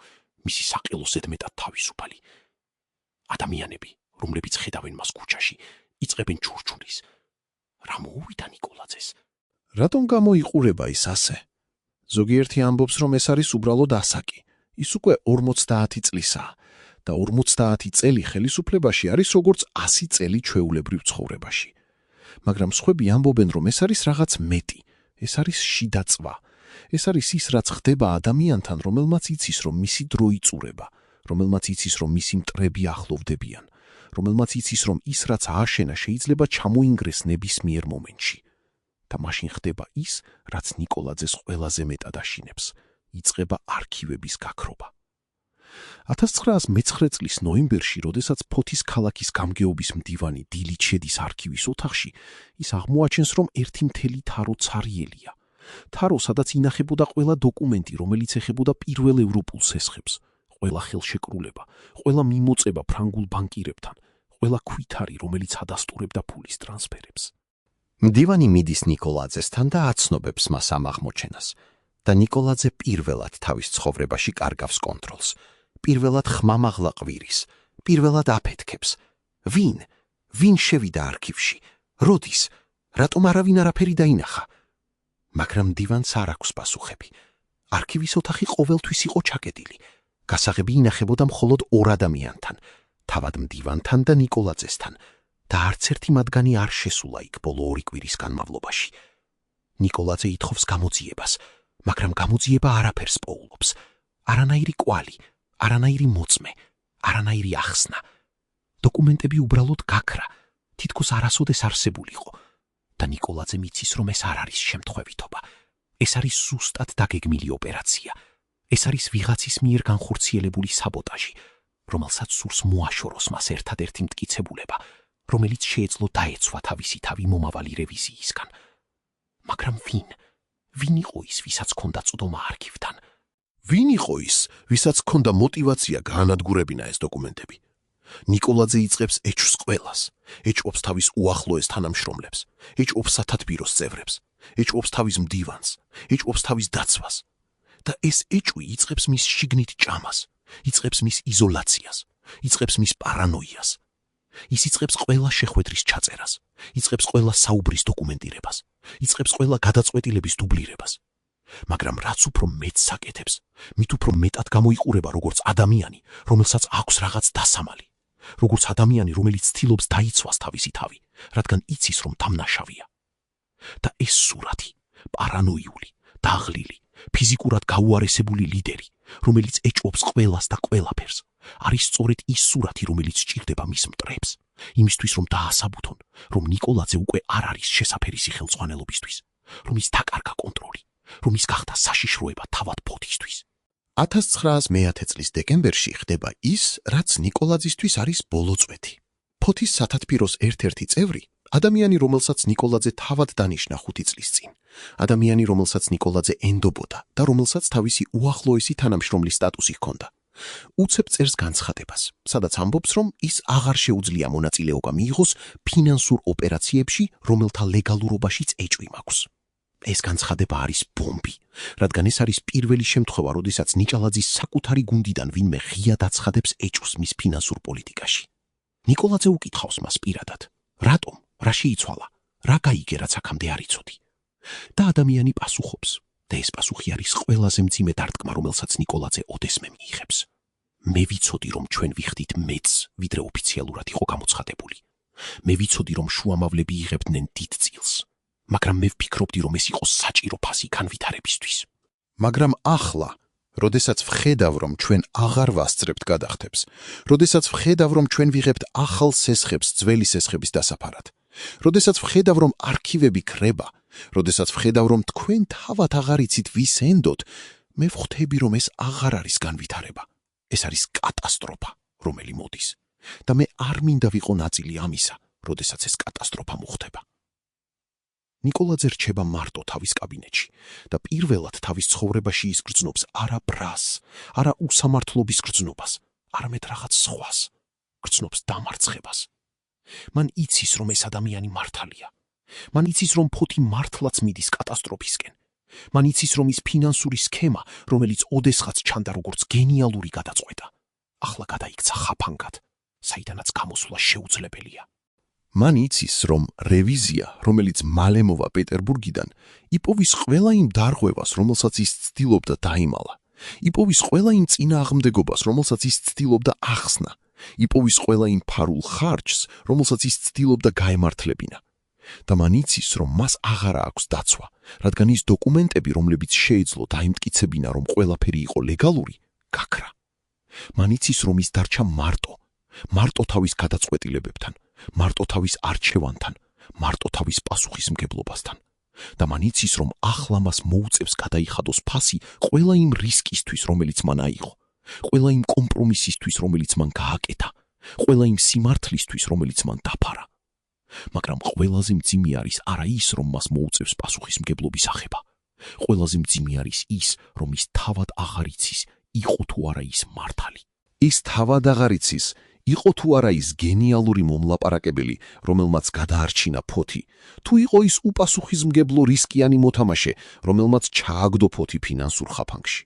მისი საყელო ზედმეტად თავისუფალი. ადამიანები, რომლებიც ხედავენ მას ქუჩაში, იწყებენ ჩურჩულის. რა მოუვიდა ნიკოლაძეს? რატომ გამოიყურება ის ასე? ზოგიერთი ამბობს, რომ ეს არის უბრალოდ ასაკი. ის უკვე 50 წლისაა და 50 წელი ხელისუფლებაში არის როგორც 100 წელი ჩვეულებრივ ცხოვრებაში. მაგრამ სხვები ამბობენ, რომ ეს არის რაღაც მეტი, ეს არის შიდა წვა. ეს არის ის, რაც ხდება ადამიანთან, რომელმაც იცის, რომ მისი დრო იწურება, რომელმაც იცის, რომ მისი მტრები ახლოვდებიან, რომელმაც იცის, რომ ის, რაც ააშენა, შეიძლება ჩამოინგრეს ნებისმიერ მომენტში. და მაშინ ხდება ის, რაც ნიკოლაძეს ყველაზე მეტად აშინებს, იწყება არქივების გაქრობა. 1909 წლის ნოემბერში, როდესაც ფოთის ქალაქის გამგეობის მდივანი დილით შედის არქივის ოთახში, ის აღმოაჩენს, რომ ერთი მთელი თარო ცარიელია. თარო, სადაც ინახებოდა ყველა დოკუმენტი, რომელიც ეხებოდა პირველ ევროპულ სესხებს, ყველა ხელშეკრულება, ყველა მიმოწება ფრანგულ ბანკირებთან, ყველა ქვითარი, რომელიც ადასტურებდა ფულის ტრანსფერებს. მდივანი მიდის ნიკოლაძესთან და აცნობებს მას ამ აღმოჩენას, და ნიკოლაძე პირველად თავის ცხოვრებაში კარგავს კონტროლს. პირველად ხმამაღლა ყვირის, პირველად აფეთქებს. ვინ შევიდა არქივში? როდის? რატომ არავინ არაფერი დაინახა? მაგრამ დივანს არ აქვს პასუხები. არქივის ოთახი ყოველთვის იყო ჩაკეტილი. გასაღები ინახებოდა მხოლოდ ორ ადამიანთან, თავად მდივანთან და ნიკოლაძესთან, და არც ერთი მათგანი არ შესულა იქ ბოლო 2 კვირის განმავლობაში. ნიკოლაძე ითხოვს გამოძიებას, მაგრამ გამოძიება არაფერს პოულობს. არანაირი კვალი, არანაირი მოწმე, არანაირი ახსნა. დოკუმენტები უბრალოდ გაქრა, თითქოს არასოდეს არსებულიყო. და ნიკოლაძე მიცის, რომ ეს არ არის შემთხვევითობა. ეს არის ზუსტად დაგეგმილი ოპერაცია. ეს არის ვიღაცის მიერ განხორციელებული საბოტაჟი, რომელსაც სურს მოაშოროს მას ერთადერთი მტკიცებულება, რომელიც შეეძლო დაეცვა თავისი თავი მომავალი რევიზიისგან. მაგრამ ვინ იყო ის, ვისაც ჰქონდა წვდომა არქივთან? ვინ იყო ის, ვისაც ჰქონდა мотиваცია გაანადგურებინა ეს დოკუმენტები? ნიკოლაძე იწყებს ეჭვს ყველას, ეჭვობს თავის უახლოეს თანამშრომლებს, ეჭვობს სათათბიროს წევრებს, ეჭვობს თავის მდივანს, ეჭვობს თავის დაცვას. და ეს ეჭვი იწყებს მის შიგნით ჭამას, იწყებს მის იზოლაციას, იწყებს მის პარანოიას. ის იწყებს ყველა შეხვედრის ჩაწერას, იწყებს ყველა საუბრის დოკუმენტირებას, იწყებს ყველა გადაწყვეტილების დუბლირებას. მაგრამ რაც უფრო მეტს საკეთებს, მით უფრო მეტად გამოიყურება როგორც ადამიანი, რომელსაც აქვს რაღაც დასამალი, როგორც ადამიანი, რომელიც ცდილობს დაიცვას თავისი თავი, რადგან იცის, რომ დამნაშავია. და ეს სურათი, პარანოიული, დაღლილი, ფიზიკურად გაუარესებული ლიდერი, რომელიც ეჭვობს ყველას და ყველაფერს, არის სწორედ ის სურათი, რომელიც სჭირდება მის მტრებს, იმისთვის, რომ დაასაბუთონ, რომ ნიკოლაძე უკვე არ არის შესაფერი სახელმძღვანელობისთვის, რომ ის დაკარგა კონტროლი, რომ ის გახდა საშიშროება თავად ფოთისთვის. 1910 წლის დეკემბერში ხდება ის, რაც ნიკოლაძისთვის არის ბოლო წვეთი. ფოთის სათათბიროს ერთ-ერთი წევრი, ადამიანი, რომელსაც ნიკოლაძე თავად დანიშნა 5 წლის წინ, ადამიანი, რომელსაც ნიკოლაძე ენდობოდა და რომელსაც თავისი უახლოესი თანამშრომლის სტატუსი ჰქონდა, უცებ წერს განცხადებას, სადაც ამბობს, რომ ის აღარ შეუძლია მონაწილეობა მიიღოს ფინანსურ ოპერაციებში, რომელთა ლეგალურობაშიც ეჭვი მაქვს. ეს განცხადება არის ბომბი, რადგან ეს არის პირველი შემთხვევა, როდესაც ნიჭალაძის საკუთარი გუნდიდან ვინმე ღიად აცხადებს ეჭვს მის ფინანსურ პოლიტიკაში. ნიკოლაძე უკითხავს მას პირადად, რატომ, რა შეიცვალა, რა გაიგე, რაც აქამდე არ იცოდი. და ადამიანი პასუხობს, და ეს პასუხი არის ყველაზე მძიმე დარტყმა, რომელსაც ნიკოლაძე ოდესმე მიიღებს. მე ვიცოდი, რომ ჩვენ ვიხდით მეც, ვიდრე ოფიციალურად იყო გამოცხადებული. მე ვიცოდი, რომ შუამავლები იღებდნენ დიდ წილს. მაგრამ მე ვფიქრობდი, რომ ეს იყო საჭირო ფასი განვითარებისთვის. მაგრამ ახლა, როდესაც ვხედავ, რომ ჩვენ აღარ ვასწრებთ გადახდებს, როდესაც ვხედავ, რომ ჩვენ ვიღებთ ახალ სესხებს ძველი სესხების დასაფარად, როდესაც ვხედავ, რომ არქივები ქრება, როდესაც ვხედავ, რომ თქვენ თავად აღარ იცით ვის ენდოთ, მე ვხვდები, რომ ეს აღარ არის განვითარება. ეს არის კატასტროფა, რომელი მოდის. და მე არ მინდა ვიყო ნაწილი ამისა, როდესაც ეს კატასტროფა მოხდება. ნიკოლაძე რჩება მარტო თავის კაბინეტში და პირველად თავის ცხოვრებაში ის გრძნობს არა ბრას, არა უსამართლობის გრძნობას, არამედ რაღაც სხვას, გრძნობს დამარცხებას. მან იცის, რომ ეს ადამიანი მართალია. მან იცის, რომ ფოთი მართლაც მიდის კატასტროფისკენ. მან იცის, რომ ის ფინანსური სქემა, რომელიც ოდესღაც ჩანდა როგორც გენიალური გადაწყვეტა, ახლა გადაიქცა ხაფანგად, საიდანაც გამოსვლა შეუძლებელია. მან იცის, რომ რევიზია, რომელიც მალე მოვა პეტერბურგიდან, იპოვის ყველა იმ დარღვევას, რომელსაც ის ცდილობდა დაიმალა, იპოვის ყველა იმ წინააღმდეგობას, რომელსაც ის ცდილობდა ახსნა, იპოვის ყველა იმ ფარულ ხარჯს, რომელსაც ის ცდილობდა გაემართლებინა. და მან იცის, რომ მას აღარა აქვს დაცვა, რადგან ის დოკუმენტები, რომლებიც შეეძლო დაიმტკიცებინა, რომ ყველაფერი იყო ლეგალური, გაქრა. მან იცის, რომ ის დარჩა მარტო თავის გადაწყვეტილებებთან, მარტო თავის არჩევანთან, მარტო თავის პასუხისმგებლობასთან. და მან იცის, რომ ახლა მას მოუწევს გადაიხადოს ფასი ყველა იმ რისკისთვის, რომელიც მან აიღო, ყველა იმ კომპრომისისთვის, რომელიც მან გააკეთა, ყველა იმ სიმართლისთვის, რომელიც მან დაფარა. მაგრამ ყველაზე მძიმე არის არა ის, რომ მას მოუწევს პასუხისმგებლობის აღება. ყველაზე მძიმე არის ის, რომ ის თავად აღარ იცის, იყო თუ არა ის მართალი. ის თავად აღარ იცის, იყო თუ არა ის გენიალური მომლაპარაკებელი, რომელმაც გადაარჩინა ფოთი, თუ იყო ის უპასუხისმგებლო რისკიანი მოთამაშე, რომელმაც ჩააგდო ფოთი ფინანსურ ხაფანგში.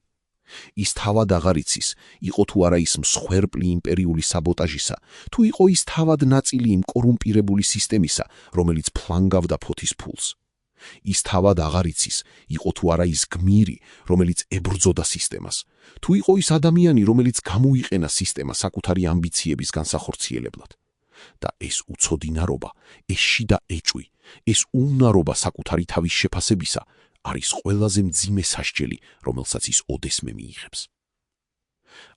ის თავად აღარ იცის, იყო თუ არა ის მსხვერპლი იმპერიული საბოტაჟისა, თუ იყო ის თავად ნაწილი იმ კორუმპირებული სისტემისა, რომელიც ფლანგავდა ფოთის ფულს. ის თავად აღარ იცის, იყო თუ არა ის გმირი, რომელიც ებრძოდა სისტემას, თუ იყო ის ადამიანი, რომელიც გამოიყენა სისტემა საკუთარი ამბიციების განსახორციელებლად. და ეს უცოდინარობა, ეს შიდა ეჭვი, ეს უნარობა საკუთარი თავის შეფასებისა არის ყველაზე მძიმე სასჯელი, რომელსაც ის ოდესმე მიიღებს.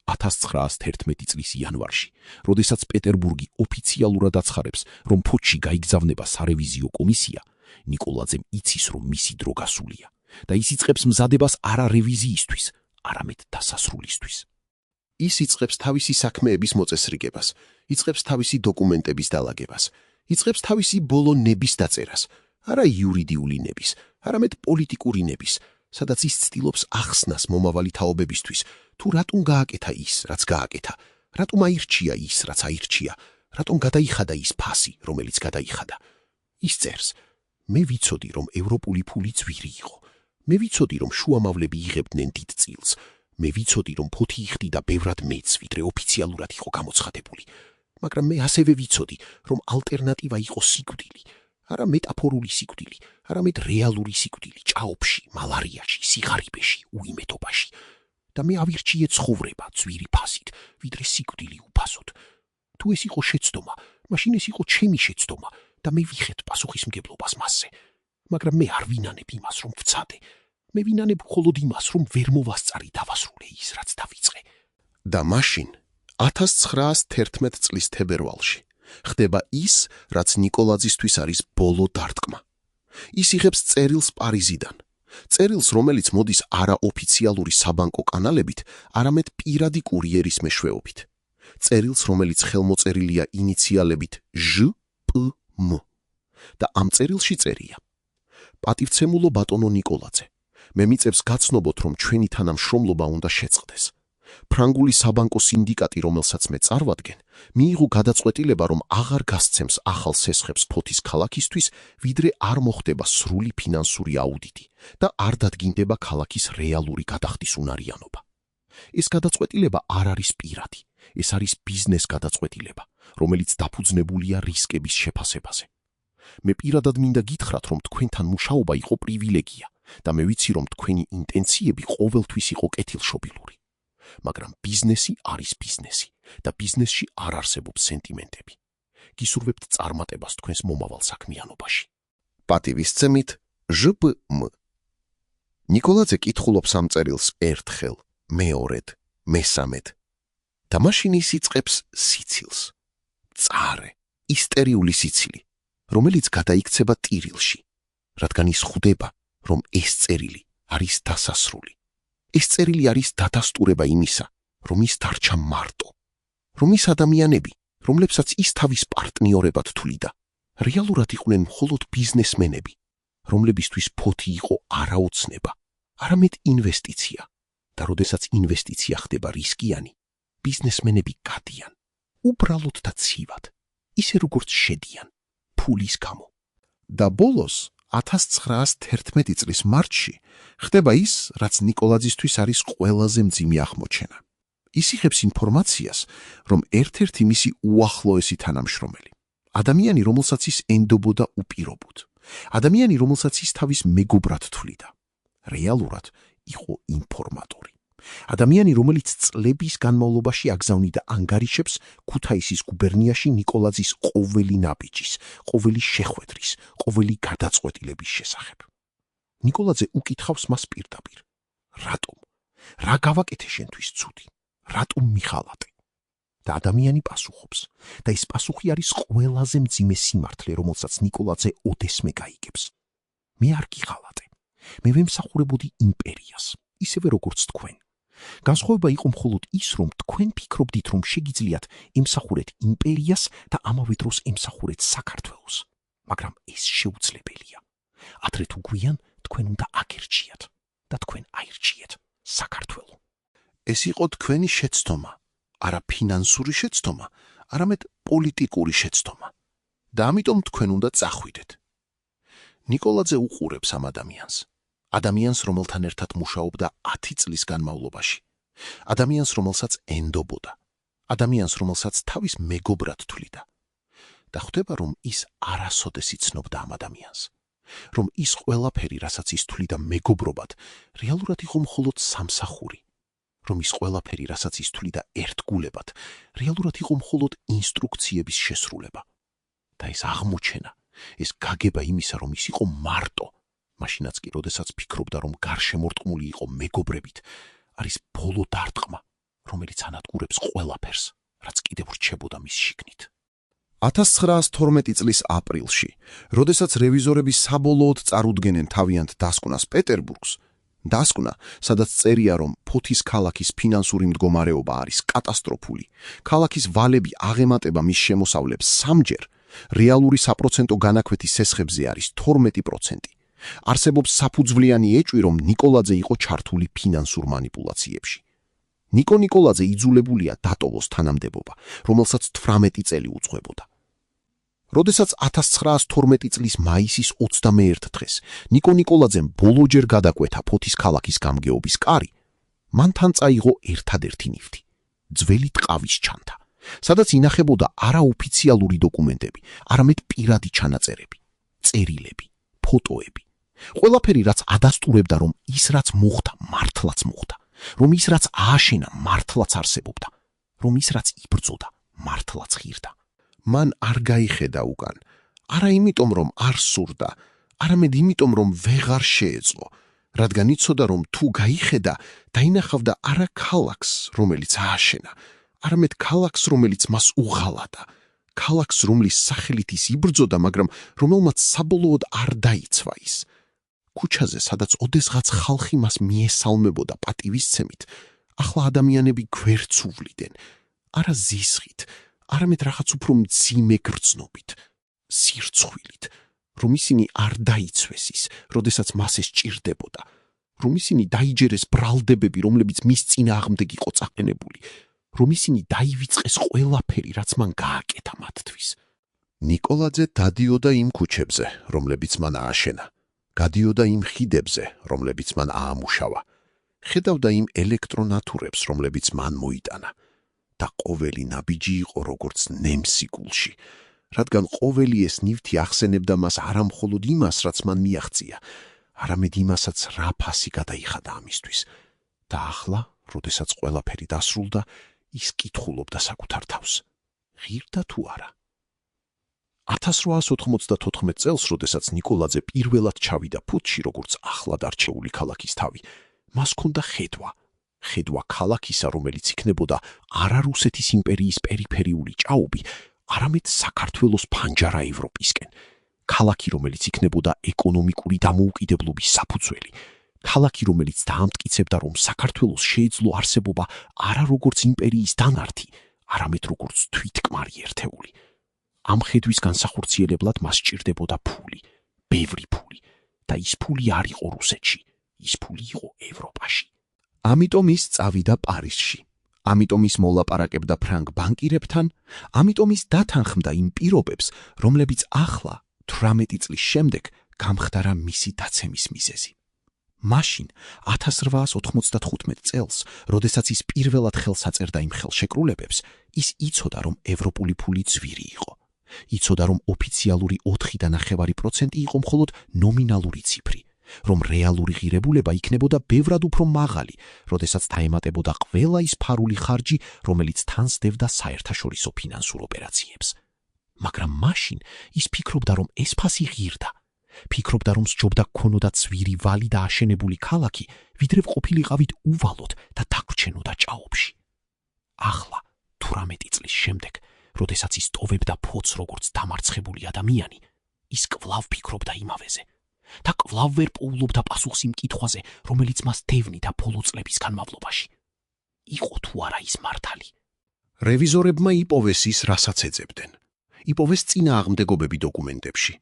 1911 წლის იანვარში, როდესაც პეტერბურგი ოფიციალურად აცხადებს, რომ ფოთში გაიგზავნება სარევიზიო კომისია, ნიკოლაძემ იცის, რომ მისი დრო გასულია და ის იწყებს მზადებას არა რევიზიისთვის, არამედ დასასრულისთვის. ის იწყებს თავისი საქმეების მოწესრიგებას, იწყებს თავისი დოკუმენტების დალაგებას, იწყებს თავისი ბოლო ნების დაწერას, არა იურიდიული ნების, არამედ პოლიტიკური ნების, სადაც ის ცდილობს ახსნას მომავალი თაობებისთვის, თუ რატომ გააკეთა ის, რაც გააკეთა, რატომ აირჩია ის, რაც აირჩია, რატომ გადაიხადა ის ფასი, რომელიც გადაიხადა. ის წერს: მე ვიცოდი, რომ ევროპული ფული ძვირი იყო. მე ვიცოდი, რომ შუამავლები იღებდნენ დიდ წილს. მე ვიცოდი, რომ ფოთი იხდიდა ბევრად მეც, ვიდრე ოფიციალურად იყო გამოცხადებული. მაგრამ მე ასევე ვიცოდი, რომ ალტერნატივა იყო სიკვდილი. არა მეტაფორული სიკვდილი, არამედ რეალური სიკვდილი ჭაობში, მალარიაში, სიღარიბეში, უიმედობაში. და მე ავირჩიე ცხოვრება ძვირი ფასით, ვიდრე სიკვდილი უფასოდ. თუ ეს იყო შეცდომა, მაშინ ეს იყო ჩემი შეცდომა და მე ვიხეთ პასუხისმგებლობას მასზე. მაგრამ მე არ ვინანებ იმას, რომ ვცადე. მე ვინანებ მხოლოდ იმას, რომ ვერ მოვასწარი დავასრულე ის, რაც დავიწყე. და მაშინ 1911 წლის თებერვალში ხდება ის, რაც ნიკოლაძისთვის არის ბოლო დარტყმა. ის იღებს წერილს პარიზიდან. წერილს, რომელიც მოდის არა ოფიციალური საბანკო კანალებით, არამედ პირადი კურიერის მეშვეობით. წერილს, რომელიც ხელმოწერილია ინიციალებით ჟ.პ.მ. და ამ წერილში წერია: პატივცემულო ბატონო ნიკოლაძე, მე მიწევს გაცნობოთ, რომ ჩვენი თანამშრომლობა უნდა შეწყდეს. ფრანგული საბანკო სინდიკატი, რომელსაც მე წარვადგენ, მიიღო გადაწყვეტილება, რომ აღარ გასცემს ახალ სესხებს ფოთის ქალაქისთვის, ვიდრე არ მოხდება სრული ფინანსური აუდიტი და არ დადგინდება ქალაქის რეალური გადახდის უნარიანობა. ეს გადაწყვეტილება არ არის პირადი, ეს არის ბიზნეს გადაწყვეტილება, რომელიც დაფუძნებულია რისკების შეფასებაზე. მე პირადად მინდა გითხრათ, რომ თქვენთან მუშაობა იყო პრივილეგია და მე ვიცი, რომ თქვენი ინტენციები ყოველთვის იყო კეთილშობილური. მაგრამ ბიზნესი არის ბიზნესი და ბიზნესში არ არსებობს სენტიმენტები. გისურვებთ წარმატებას თქვენს მომავალ საქმიანობაში. პატივისცემით ჟ.პ.მ. ნიკოლაძე კითხულობს ამ წერილს ერთხელ, მეორედ, მესამედ და მაშინ ის იწყებს სიცილს. წარე, ისტერიული სიცილი, რომელიც გადაიქცება ტირილში, რადგან ის ხვდება, რომ ეს წერილი არის დასასრული. ეს წერილი არის დადასტურება იმისა, რომ ის დარჩა მარტო, რომ ის ადამიანები, რომლებსაც ის თავის პარტნიორებად თვლიდა, რეალურად იყვნენ მხოლოდ ბიზნესმენები, რომლებისთვის ფოთი იყო არა ოცნება, არამედ ინვესტიცია, და როდესაც ინვესტიცია ხდება რისკიანი, ბიზნესმენები გადიან, უბრალოდ და ცივად, ისე როგორც შედიან, ფულის გამო. და ბოლოს 1911 წლის მარტში ხდება ის, რაც ნიკოლაძისთვის არის ყველაზე მძიმე აღმოჩენა. ის იღებს ინფორმაციას, რომ ერთ-ერთი მისი უახლოესი თანამშრომელი, ადამიანი, რომელსაც ის ენდობოდა უპირობოდ, ადამიანი, რომელსაც ის თავის მეგობრად თვლიდა, რეალურად იყო ინფორმატორი. ადამიანი, რომელიც წლების განმავლობაში აგზავნიდა ანგარიშებს ქუთაისის გუბერნიაში ნიკოლაძის ყოველი ნაბიჯის, ყოველი შეხვედრის, ყოველი გადაწყვეტილების შესახებ. ნიკოლაძე უკითხავს მას პირდაპირ: რატომ? რა გავაკეთე შენთვის ცუდი? რატომ მიხალატე? და ადამიანი პასუხობს, და ეს პასუხი არის ყველაზე მძიმე სიმართლე, რომელსაც ნიკოლაძე ოდესმე გაიგებს. მე არ გიხალატე. მე ვემსახურებოდი იმპერიას, ისევე როგორც თქვენ. განსხვავება იყო მხოლოდ ის, რომ თქვენ ფიქრობდით, რომ შეგიძლიათ ემსახურეთ იმპერიას და ამავე დროს ემსახურეთ საქართველოს, მაგრამ ეს შეუძლებელია. ადრე თუ გვიან თქვენ უნდა აგერჩიათ და თქვენ აირჩიეთ საქართველო. ეს იყო თქვენი შეცდომა, არა ფინანსური შეცდომა, არამედ პოლიტიკური შეცდომა და ამიტომ თქვენ უნდა წახვიდეთ. ნიკოლაძე უყურებს ამ ადამიანს. ადამიანს, რომელთან ერთად მუშაობდა 10 წლის განმავლობაში, ადამიანს, რომელსაც ენდობოდა, ადამიანს, რომელსაც თავის მეგობრად თვლიდა. და ხვდება, რომ ის არასოდეს იცნობდა ამ ადამიანს, რომ ის ყველაფერი, რასაც ის თვლიდა მეგობრობად, რეალურად იყო მხოლოდ სამსახური, რომ ის ყველაფერი, რასაც ის თვლიდა ერთგულებად, რეალურად იყო მხოლოდ ინსტრუქციების შესრულება. და ეს აღმოჩენა, ეს გაგება იმისა, რომ ის იყო მარტო, მაშინაც კი, როდესაც ფიქრობდა, რომ გარშემორტყმული იყო მეგობრებით, არის ბოლო დარტყმა, რომელიც ანადგურებს ყველაფერს, რაც კიდევ რჩებოდა მის შიგნით. 1912 წლის აპრილში, როდესაც რევიზორები საბოლოოდ წარუდგენენ თავიანთ დასკვნას პეტერბურგს, დასკვნა, სადაც წერია, რომ ფოთის ქალაქის ფინანსური მდგომარეობა არის კატასტროფული, ქალაქის ვალები აღემატება მის შემოსავლებს 3-ჯერ, რეალური საპროცენტო განაკვეთის სესხებზე არის 12%. არსებობს საფუძვლიანი ეჭვი, რომ ნიკოლაძე იყო ჩართული ფინანსურ მანიპულაციებში. ნიკო ნიკოლაძე იძულებულია დატოვოს თანამდებობა, რომელსაც 18 წელი უძღვებოდა. როდესაც 1912 წლის მაისის 21 დღეს ნიკო ნიკოლაძემ ბოლოჯერ გადაკვეთა ფოთის ქალაქის გამგეობის კარი, მან თან წაიღო ერთადერთი ნივთი, ძველი ტყავის ჩანთა, სადაც ინახებოდა არაოფიციალური დოკუმენტები, არამედ პირადი ჩანაწერები, წერილები, ფოტოები. ყველაფერი, რაც ადასტურებდა, რომ ის რაც მოხდა, მართლაც მოხდა, რომ ის რაც ააშენა, მართლაც არსებობდა, რომ ის რაც იბრძოდა, მართლაც ღირდა. მან არ გაიხედა უკან, არა იმიტომ, რომ არ სურდა, არამედ იმიტომ, რომ ვეღარ შეეძლო, რადგან იცოდა, რომ თუ გაიხედა, დაინახავდა არა ქალაქს, რომელიც ააშენა, არამედ ქალაქს, რომელიც მას უღალატა, ქალაქს, რომლის სახელით ის იბრძოდა, მაგრამ რომელმაც საბოლოოდ არ დაიცვა ის. ქუჩაზე, სადაც ოდესღაც ხალხი მას მიესალმებოდა პატივისცემით, ახლა ადამიანები გვერდს უვლიდენ, არა ზისხით, არამედ რაღაც უფრო მძიმე გრძნობით, სირცხვილით, რომ ისინი არ დაიცვეს ის, როდესაც მას ეს ჭირდებოდა, რომ ისინი დაიჯერეს ბრალდებები, რომლებიც მის წინააღმდეგ იყო წაყენებული, რომ ისინი დაივიწყეს ყველაფერი, რაც მან გააკეთა მათთვის. ნიკოლაძე დადიოდა იმ ქუჩებზე, რომლებიც მან ააშენა, გადიოდა იმ ხიდებზე, რომლებიც მან აამუშავა, ხედავდა იმ ელექტრონათურებს, რომლებიც მან მოიტანა. და ყოველი ნაბიჯი იყო როგორც ნემსი გულში, რადგან ყოველი ეს ნივთი ახსენებდა მას არა მხოლოდ იმას, რაც მან მიაღწია, არამედ იმასაც, რა ფასი გადაიხადა ამისთვის. და ახლა, როდესაც ყველაფერი დასრულდა, ის კითხულობდა საკუთარ თავს. ღირდა თუ არა? 1894 წელს, როდესაც ნიკოლაძე პირველად ჩავიდა ფოთში, როგორც ახლად არჩეული ქალაქის თავი, მას ჰქონდა ხედვა ქალაქისა, რომელიც იქნებოდა არა რუსეთის იმპერიის პერიფერიული ჭაობი, არამედ საქართველოს ფანჯარა ევროპისკენ, ქალაქი, რომელიც იქნებოდა ეკონომიკური დამოუკიდებლობის საფუძველი, ქალაქი, რომელიც დაამტკიცებდა, რომ საქართველოს შეეძლო არსებობა არა როგორც იმპერიის დანართი, არამედ როგორც თვითკმარი ერთეული. ამ ხედვის განსახორციელებლად მას სჭირდებოდა ფული, ბევრი ფული, და ის ფული არ იყო რუსეთში, ის ფული იყო ევროპაში. ამიტომ ის წავიდა პარიზში, ამიტომ ის მოლაპარაკებდა ფრანგ ბანკირებთან, ამიტომ ის დათანხმდა იმ პირობებს, რომლებიც ახლა 18 წლის შემდეგ გამხდარა მისი დაცემის მიზეზი. მაშინ 1895 წელს, როდესაც ის პირველად ხელს აწერდა იმ ხელშეკრულებებს, ის იცოდა, რომ ევროპული ფული ძვირი იყო. იცოდა, რომ ოფიციალური 4.5% იყო მხოლოდ ნომინალური ციფრი, რომ რეალური ღირებულება იქნებოდა ბევრად უფრო მაღალი, როდესაც დაემატებოდა ყველა ის ფარული ხარჯი, რომელიც თან სდევდა საერთაშორისო ფინანსურ ოპერაციებს. მაგრამ მაშინ ის ფიქრობდა, რომ ეს ფასი ღირდა. ფიქრობდა, რომ სჯობდა გქონოდა ძვირი ვალი და აშენებული ქალაქი, ვიდრე ყოფილიყავით უვალოდ და დაგვრჩენოდა ჭაობში. ახლა, 18 წლის შემდეგ, როდესაც ის ტოვებდა ფოთს როგორც დამარცხებული ადამიანი, ის კვლავ ფიქრობდა იმავეზე. და კვლავ ვერ პოულობდა პასუხს იმ კითხვაზე, რომელიც მას დევნიდა ბოლო წლების განმავლობაში. იყო თუ არა ის მართალი? რევიზორებმა იპოვეს ის, რასაც ეძებდნენ. იპოვეს წინააღმდეგობები დოკუმენტებში.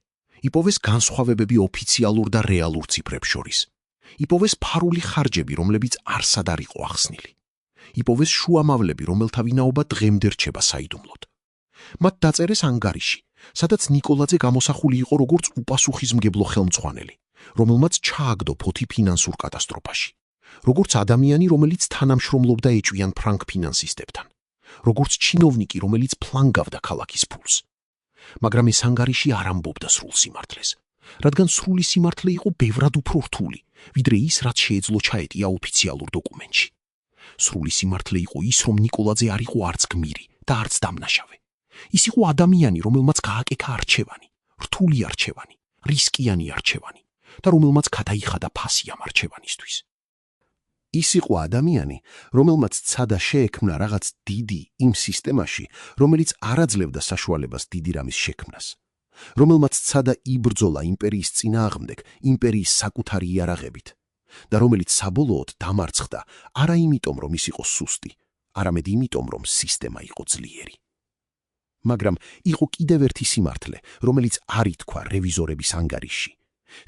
იპოვეს განსხვავებები ოფიციალურ და რეალურ ციფრებს შორის. იპოვეს ფარული ხარჯები, რომლებიც არსად არ იყო ახსნილი. იპოვეს შუამავლები, რომელთა ვინაობა დღემდე რჩება საიდუმლოდ. მათ დაწერეს ანგარიში, სადაც ნიკოლაძე გამოსახული იყო როგორც უპასუხისმგებლო ხელმძღვანელი, რომელმაც ჩააგდო ფოთი ფინანსურ კატასტროფაში, როგორც ადამიანი, რომელიც თანამშრომლობდა ეჭვიან ფრანგ ფინანსისტებთან, როგორც ჩინოვნიკი, რომელიც ფლანგავდა ქალაქის ფულს. მაგრამ ეს ანგარიში არ ამბობდა სრულ სიმართლეს, რადგან სრული სიმართლე იყო ბევრად უფრო რთული, ვიდრე ის, რაც შეეძლო ჩაეტია ოფიციალურ დოკუმენტში. სრული სიმართლე იყო ის, რომ ნიკოლაძე არ იყო არც გმირი და არც დამნაშავე. ის იყო ადამიანი, რომელმაც გააკეთა არჩევანი, რთული არჩევანი, რისკიანი არჩევანი და რომელმაც გადაიხადა ფასი ამ არჩევანისთვის. ის იყო ადამიანი, რომელმაც ცადა შეექმნა რაღაც დიდი იმ სისტემაში, რომელიც არ აძლევდა საშუალებას დიდი რამის შექმნას, რომელმაც ცადა იბრძოლა იმპერიის წინააღმდეგ იმპერიის საკუთარი იარაღებით და რომელიც საბოლოოდ დამარცხდა არა იმიტომ, რომ ის იყო სუსტი, არამედ იმიტომ, რომ სისტემა იყო ძლიერი. მაგრამ იყო კიდევ ერთი სიმართლე, რომელიც არ ითქვა რევიზორების ანგარიშში,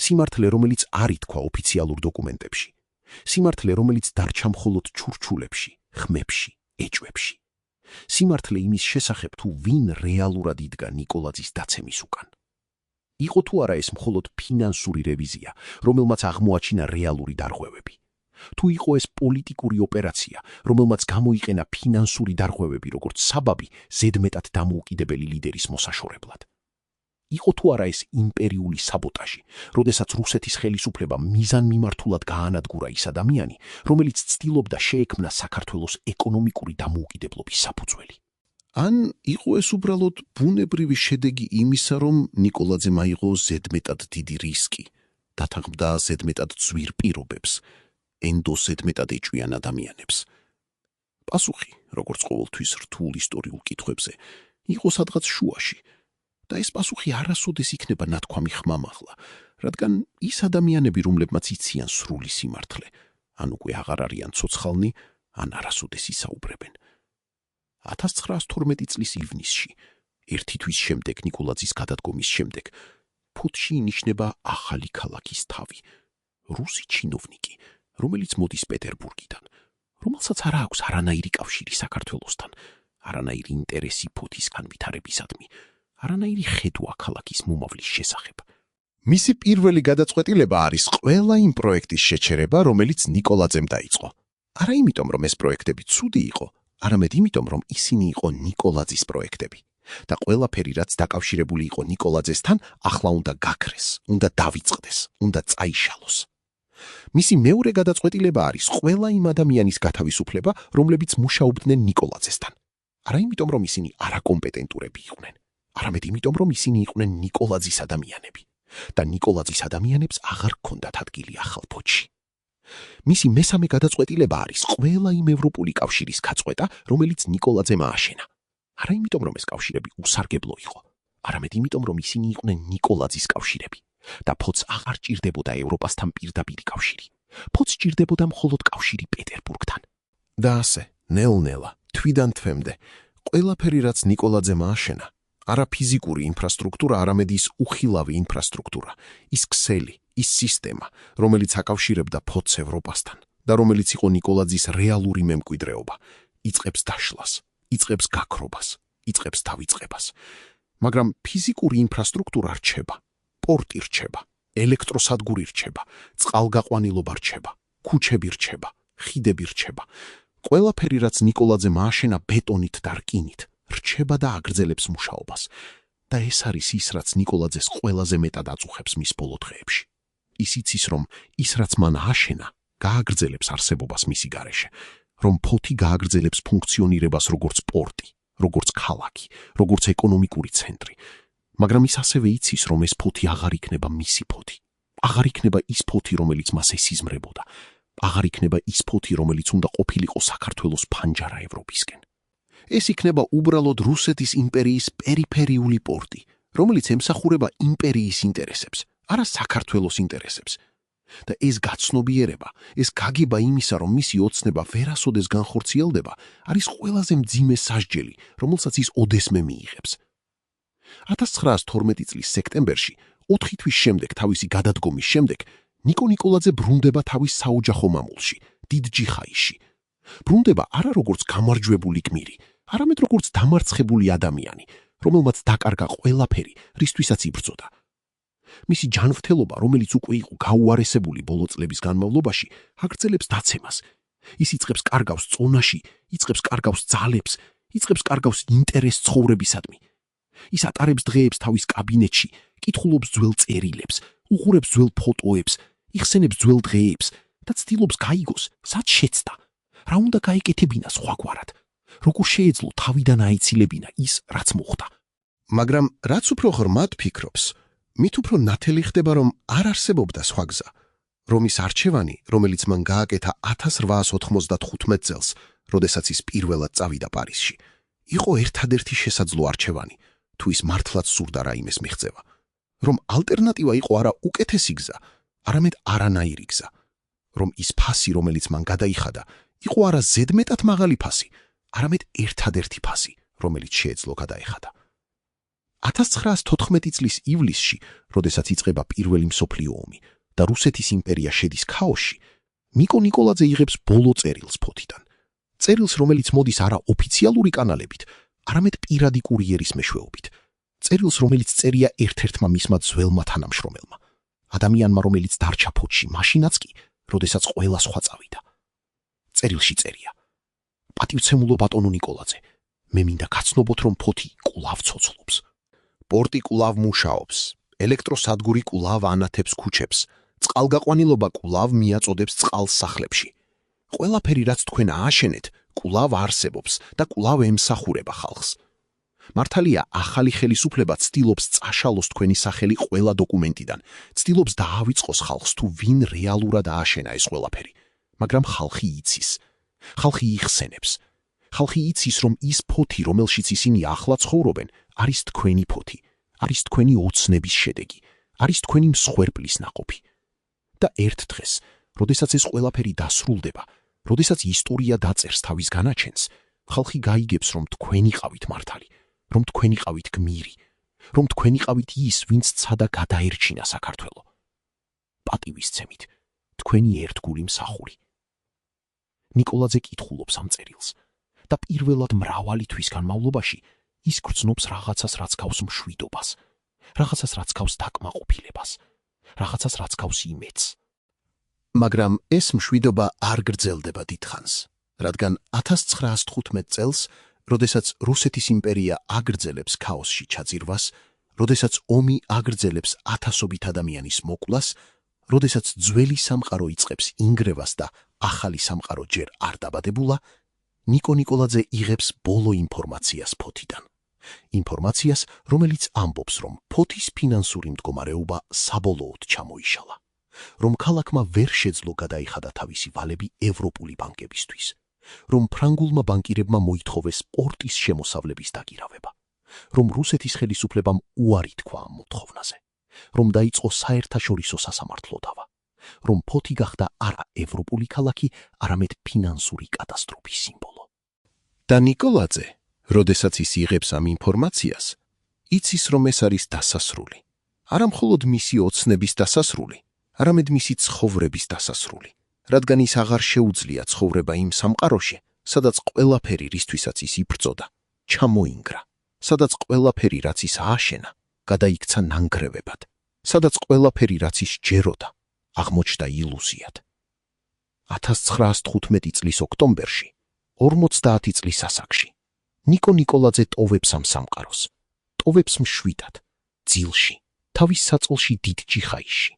სიმართლე, რომელიც არ ითქვა ოფიციალურ დოკუმენტებში, სიმართლე, რომელიც დარჩა მხოლოდ ჩურჩულებში, ხმებში, ეჭვებში. სიმართლე იმის შესახებ, თუ ვინ რეალურად იდგა ნიკოლაძის დაცემის უკან. იყო თუ არა ეს მხოლოდ ფინანსური რევიზია, რომელმაც აღმოაჩინა რეალური დარღვევები. თუ იყო ეს პოლიტიკური ოპერაცია, რომელმაც გამოიყენა ფინანსური დარღვევები როგორც საბაბი ზედმეტად დამოუკიდებელი ლიდერის მოსაშორებლად. იყო თუ არა ეს იმპერიული საბოტაჟი, როდესაც რუსეთის ხელისუფლებამ მიზანმიმართულად გაანადგურა ის ადამიანი, რომელიც ცდილობდა შეექმნა საქართველოს ეკონომიკური დამოუკიდებლობის საფუძველი. ან იყო ეს უბრალოდ ბუნებრივი შედეგი იმისა, რომ ნიკოლაძემ აიღო ზედმეტად დიდი რისკი, დათანხმდა ზედმეტად ძვირ პირობებს, ენდოზედმეტად ეჭვიან ადამიანებს. პასუხი, როგორც ყოველთვის რთულ ისტორიულ კითხვებზე, იყო სადღაც შუაში. და ეს პასუხი არასოდეს იქნება ნათქვამი ხმამაღლა, რადგან ის ადამიანები, რომლებმაც იციან სრული სიმართლე, ან უკვე აღარ არიან ცოცხალნი, ან არასოდეს ისაუბრებენ. 1912 წლის ივნისში, ერთი თვის შემდეგ ნიკოლაძის გადადგომის შემდეგ, ფოთში ინიშნება ახალი ქალაქის თავი, რუსი ჩინოვნიკი, რომელიც მოდის პეტერბურგიდან, რომელსაც არ აქვს არანაირი კავშირი საქართველოსთან, არანაირი ინტერესი ფოთის განვითარებისადმი, არანაირი ხედვა ქალაქის მომავლის შესახებ. მისი პირველი გადაწყვეტილება არის ყველა იმ პროექტის შეჩერება, რომელიც ნიკოლაძემ დაიწყო. არა იმიტომ, რომ ეს პროექტები ცუდი იყო, არამედ იმიტომ, რომ ისინი იყო ნიკოლაძის პროექტები. და ყველაფერი, რაც დაკავშირებული იყო ნიკოლაძესთან, ახლა უნდა გაქრეს, უნდა დავიწყდეს, უნდა წაიშალოს. მისი მეორე გადაწყვეტილება არის ყველა იმ ადამიანის გათავისუფლება, რომლებიც მუშაობდნენ ნიკოლაძესთან. არა იმიტომ, რომ ისინი არაკომპეტენტურები იყვნენ, არამედ იმიტომ, რომ ისინი იყვნენ ნიკოლაძის ადამიანები და ნიკოლაძის ადამიანებს აღარ ჰქონდათ ადგილი ახალ ფოთში. მისი მესამე გადაწყვეტილება არის ყველა იმ ევროპული კავშირის გაწყვეტა, რომელიც ნიკოლაძემ ააშენა. არა იმიტომ, რომ ეს კავშირები უსარგებლო იყო, არამედ იმიტომ, რომ ისინი იყვნენ ნიკოლაძის კავშირები და ფოთს აღარ ჭირდებოდა ევროპასთან პირდაპირი კავშირი. ფოთს ჭირდებოდა მხოლოდ კავშირი პეტერბურგთან. და ასე, ნელ-ნელა, თვიდან თვემდე, ყველაფერი, რაც ნიკოლაძემ ააშენა, არა ფიზიკური ინფრასტრუქტურა, არამედ ის უხილავი ინფრასტრუქტურა, ის ქსელი, ის სისტემა, რომელიც აკავშირებდა ფოთს ევროპასთან და რომელიც იყო ნიკოლაძის რეალური მემკვიდრეობა, იწყებს დაშლას, იწყებს გაქრობას, იწყებს დავიწყებას. მაგრამ ფიზიკური ინფრასტრუქტურა რჩება, პორტი რჩება, ელექტროსადგური რჩება, წყალგაყვანილობა რჩება, ქუჩები რჩება, ხიდები რჩება. ყველაფერი, რაც ნიკოლაძემ ააშენა ბეტონით და რკინით, რჩება და აგრძელებს მუშაობას. და ეს არის ის, რაც ნიკოლაძეს ყველაზე მეტად აწუხებს მის ბოლო დღეებში. ის იცის, რომ ის, რაც მან ააშენა, გააგრძელებს არსებობას მისი გარეშე, რომ ფოთი გააგრძელებს ფუნქციონირებას როგორც პორტი, როგორც ქალაქი, როგორც ეკონომიკური ცენტრი. მაგრამ ის ასევე იცის, რომ ეს ფოთი აღარ იქნება მისი ფოთი. აღარ იქნება ის ფოთი, რომელიც მას ესიზმრებოდა. აღარ იქნება ის ფოთი, რომელიც უნდა ყოფილიყო საქართველოს ფანჯარა ევროპისკენ. ეს იქნება უბრალოდ რუსეთის იმპერიის პერიფერიული პორტი, რომელიც ემსახურება იმპერიის ინტერესებს, არა საქართველოს ინტერესებს. და ეს გაცნობიერება, ეს გაგება იმისა, რომ მისი ოცნება ვერასოდეს განხორციელდება, არის ყველაზე მძიმე სასჯელი, რომელსაც ის ოდესმე მიიღებს. 1912 წლის სექტემბერში, 4 თვის შემდეგ თავისი გადადგომის შემდეგ, ნიკო ნიკოლაძე ბრუნდება თავის საოჯახო მამულში, დიდ ჯიხაიში. ბრუნდება არა როგორც გამარჯვებული გმირი, არამედ როგორც დამარცხებული ადამიანი, რომელმაც დაკარგა ყველაფერი, რისთვისაც იბრძოდა. მისი ჯანმრთელობა, რომელიც უკვე იყო გაუარესებული ბოლო წლების განმავლობაში, აგრძელებს დაცემას. ის იწყებს კარგავს წონაში, იწყებს კარგავს ძალებს, იწყებს კარგავს ინტერესს ცხოვრებისადმი. ის ატარებს დღეებს თავის კაბინეტში, კითხულობს ძველ წერილებს, უყურებს ძველ ფოტოებს, იხსენებს ძველ დღეებს და ცდილობს გაიგოს, სად შეცდა, რა უნდა გაეკეთებინა სხვაგვარად, როგორ შეეძლო თავიდან აიცილებინა ის, რაც მოხდა. მაგრამ რაც უფრო ღრმად ფიქრობს, მით უფრო ნათელი ხდება, რომ არ არსებობდა სხვა გზა. რომის არჩევანი, რომელიც მან გააკეთა 1895 წელს, როდესაც ის პირველად წავიდა პარიზში, იყო ერთადერთი შესაძლო არჩევანი, თუ ის მართლაც სურდა რაიმეს მიღწევა. რომ ალტერნატივა იყო არა უკეთესი გზა, არამედ არანაირი გზა. რომ ის ფასი, რომელიც მან გადაიხადა, იყო არა ზედმეტად მაღალი ფასი, არამედ ერთადერთი ფასი, რომელიც შეეძლო გადაეხადა. 1914 წლის ივლისში, როდესაც იწყება პირველი მსოფლიო ომი და რუსეთის იმპერია შედის ქაოსში, მიკო ნიკოლაძე იღებს ბოლო წერილს ფოთიდან. წერილს, რომელიც მოდის არა ოფიციალური კანალებით, არამედ პირადი კურიერის მეშვეობით. წერილს, რომელიც წერია ერთ-ერთმა მისმა ძველმა თანამშრომელმა, ადამიანმა, რომელიც დარჩა ფოთში, მაშინაც კი, როდესაც ყველა სხვა წავიდა. წერილში წერია: პატივცემულო ბატონო ნიკოლაძე, მე მინდა გაცნობოთ, რომ ფოთი კვლავ ცოცხლობს. პორტი კვლავ მუშაობს, ელექტროსადგური კვლავ ანათებს ქუჩებს, წყალგაყვანილობა კვლავ მიაწოდებს წყალს სახლებში. ყველაფერი, რაც თქვენ ააშენეთ, კვლავ არსებობს და კვლავ ემსახურება ხალხს. მართალია, ახალი ხელისუფლება ცდილობს წაშალოს თქვენი სახელი ყველა დოკუმენტიდან, ცდილობს დაავიწყოს ხალხს, თუ ვინ რეალურად ააშენა ეს ყველაფერი. მაგრამ ხალხი იცის. ხალხი იხსენებს. ხალხი იცის, რომ ის ფოთი, რომელშიც ისინი ახლა ცხოვრობენ, არის თქვენი ფოთი, არის თქვენი ოცნების შედეგი, არის თქვენი მსხვერპლის ნაყოფი. და ერთ დღეს, როდესაც ეს ყველაფერი დასრულდება, როდესაც ისტორია დაწერს თავის განაჩენს, ხალხი გაიგებს, რომ თქვენ იყავით მართალი, რომ თქვენ იყავით გმირი, რომ თქვენ იყავით ის, ვინც ცადა გადაერჩინა საქართველო. პატივისცემით, თქვენი ერთგული მსახური. ნიკოლაძე კითხულობს ამ წერილს და პირველად მრავალი თვის განმავლობაში ის გრძნობს რაღაცას, რაც გავს მშვიდობას, რაღაცას, რაც გავს დაკმაყოფილებას, რაღაცას, რაც გავს იმედს. მაგრამ ეს მშვიდობა არ გრძელდება დიდხანს, რადგან 1915 წელს, როდესაც რუსეთის იმპერია აგრძელებს ქაოსში ჩაძირვას, როდესაც ომი აგრძელებს ათასობით ადამიანის მოკლას, როდესაც ძველი სამყარო იწყებს ინგრევას და ახალი სამყარო ჯერ არ დაბადებულა, ნიკო ნიკოლაძე იღებს ბოლო ინფორმაციას ფოთიდან. ინფორმაციას, რომელიც ამბობს, რომ ფოთის ფინანსური მდგომარეობა საბოლოოდ ჩამოიშალა, რომ ქალაქმა ვერ შეძლო გადაიხადა თავისი ვალები ევროპული ბანკებისთვის, რომ ფრანგულმა ბანკირებმა მოითხოვეს პორტის შემოსავლების დაკირავება, რომ რუსეთის ხელისუფლებამ უარი თქვა ამ მოთხოვნაზე, რომ დაიწყო საერთაშორისო სასამართლო დავა, რომ ფოთი გახდა არა ევროპული ქალაქი, არამედ ფინანსური კატასტროფის სიმბოლო. და ნიკოლაძე, როდესაც ის იღებს ამ ინფორმაციას, იცის, რომ ეს არის დასასრული. არა მხოლოდ მისი ოცნების დასასრული, არამედ მისი ცხოვრების დასასრული, რადგან ის აღარ შეუძლია ცხოვრება იმ სამყაროში, სადაც ყველაფერი, რისთვისაც ის იბრძოდა, ჩამოინგრა, სადაც ყველაფერი, რაც ის ააშენა, გადაიქცა ნანგრევებად, სადაც ყველაფერი, რაც ის ჯეროდა, აღმოჩნდა ილუზიად. 1915 წლის ოქტომბერში, 50 წლის ასაკში, ნიკო ნიკოლაძე ტოვებს ამ სამყაროს, ტოვებს მშვიდად, ძილში, თავის საწოლში დიდ ჯიხაიში,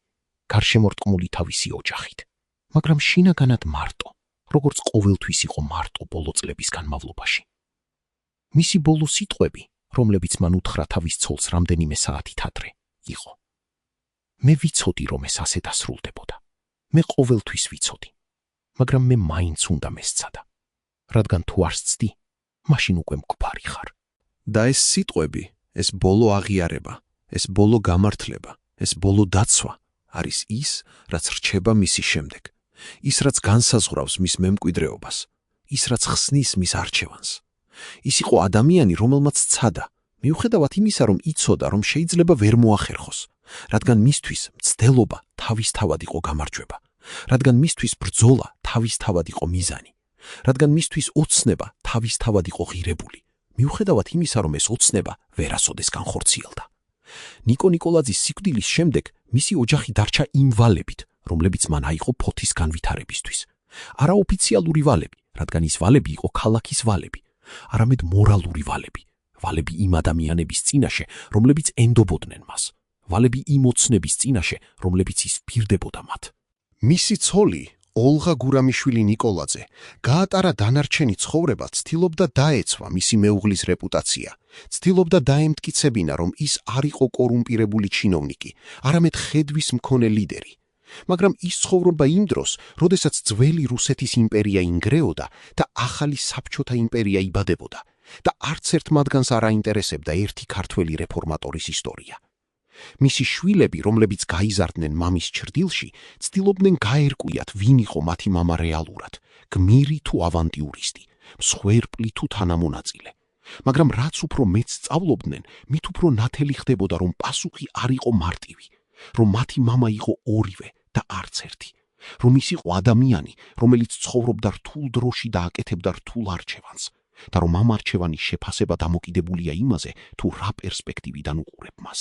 გარშემორტყმული თავისი ოჯახით, მაგრამ შინაგანად მარტო, როგორც ყოველთვის იყო მარტო ბოლო წლების განმავლობაში. მისი ბოლო სიტყვები, რომლებიც მან უთხრა თავის ცოლს რამდენიმე საათით ადრე, იყო: მე ვიცოდი, რომ ეს ასე დასრულდებოდა. მე ყოველთვის ვიცოდი, მაგრამ მე მაინც უნდა მესცადა, რადგან თუ არ სცდი, მაშინ უკვე მკვარი ხარ. და ეს სიტყვები, ეს ბოლო აღიარება, ეს ბოლო გამართლება, ეს ბოლო დაცვა არის ის, რაც რჩება მისი შემდეგ, ის, რაც განსაზღვრავს მის მემკვიდრეობას, ის, რაც ხსნის მის არჩევანს. ის იყო ადამიანი, რომელმაც სცადა, მიუხედავად იმისა, რომ იცოდა, რომ შეიძლება ვერ მოახერხოს, რადგან მისთვის მცდელობა თავისთავად იყო გამარჯვება, რადგან მისთვის ბრძოლა თავისთავად იყო მიზანი, რადგან მისთვის ოცნება თავისთავად იყო ღირებული, მიუხედავად იმისა, რომ ეს ოცნება ვერასოდეს განხორციელდა, ნიკო ნიკოლაძის სიკვდილის შემდეგ მისი ოჯახი დარჩა იმ ვალებით, რომლებიც მან აიღო ფოთის განვითარებისთვის. არაოფიციალური ვალები, რადგან ის ვალები იყო ქალაქის ვალები, არამედ მორალური ვალები, ვალები იმ ადამიანების წინაშე, რომლებიც ენდობოდნენ მას, ვალები იმ ოცნების წინაშე, რომლებიც ის ფირდებოდა მათ. მისი ცოლი ოლღა გურამიშვილი ნიკოლაძე გაატარა დანარჩენი ცხოვრება, ცდილობდა დაეცვა მისი მეუღლის რეპუტაცია, ცდილობდა დაემტკიცებინა, რომ ის არ იყო კორუმპირებული ჩინოვნიკი, არამედ ხედვის მქონე ლიდერი. მაგრამ ის ცხოვრობა იმ დროს, როდესაც ძველი რუსეთის იმპერია ინგრეოდა და ახალი საბჭოთა იმპერია იბადებოდა და არც ერთ მათგანს არ აინტერესებდა ერთი ქართველი რეფორმატორის ისტორია. მისი შვილები, რომლებიც გაიზარდნენ მამის ჩრდილში, ცდილობდნენ გაერკვიათ, ვინ იყო მათი მამა რეალურად, გმირი თუ ავანტიურისტი, მსხვერპლი თუ თანამონაწილე. მაგრამ რაც უფრო მეც სწავლობდნენ, მით უფრო ნათელი ხდებოდა, რომ პასუხი არ იყო მარტივი, რომ მათი მამა იყო ორივე და არც ერთი, რომ ის იყო ადამიანი, რომელიც ცხოვრობდა რთულ დროში და აკეთებდა რთულ არჩევანს, და რომ ამ არჩევანის შეფასება დამოკიდებულია იმაზე, თუ რა პერსპექტივიდან უყურებ მას.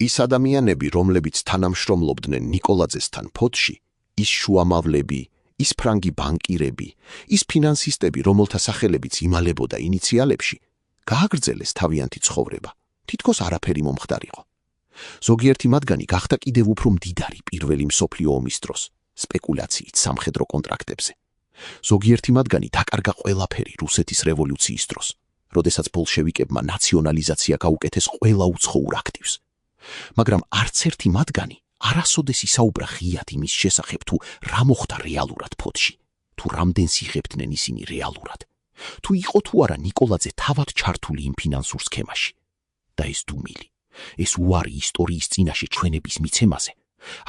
ის ადამიანები, რომლებიც თანამშრომლობდნენ ნიკოლაძესთან ფოთში, ის შუამავლები, ის ფრანგი ბანკირები, ის ფინანსისტები, რომელთა სახელებიც იმალებოდა ინიციალებში, გააგრძელეს თავიანთი ცხოვრება, თითქოს არაფერი მომხდარიყო. ზოგიერთი მათგანი გახდა კიდევ უფრო მდიდარი პირველი მსოფლიო ომის დროს, სპეკულაციით სამხედრო კონტრაქტებზე. ზოგიერთი მათგანი დაკარგა ყველაფერი რუსეთის რევოლუციის დროს, როდესაც ბოლშევიკებმა ნაციონალიზაცია გაუკეთეს ყველა უცხოურ აქტივს. მაგრამ არც ერთი მათგანი არასოდეს ისაუბრა ღიად იმის შესახებ, თუ რა მოხდა რეალურად ფოთში, თუ რამდენს იღებდნენ ისინი რეალურად, თუ იყო თუ არა ნიკოლაძე თავად ჩართული იმ ფინანსურ სქემაში. და ეს დუმილი, ეს უარი ისტორიის წინაშე ჩვენების მიცემაზე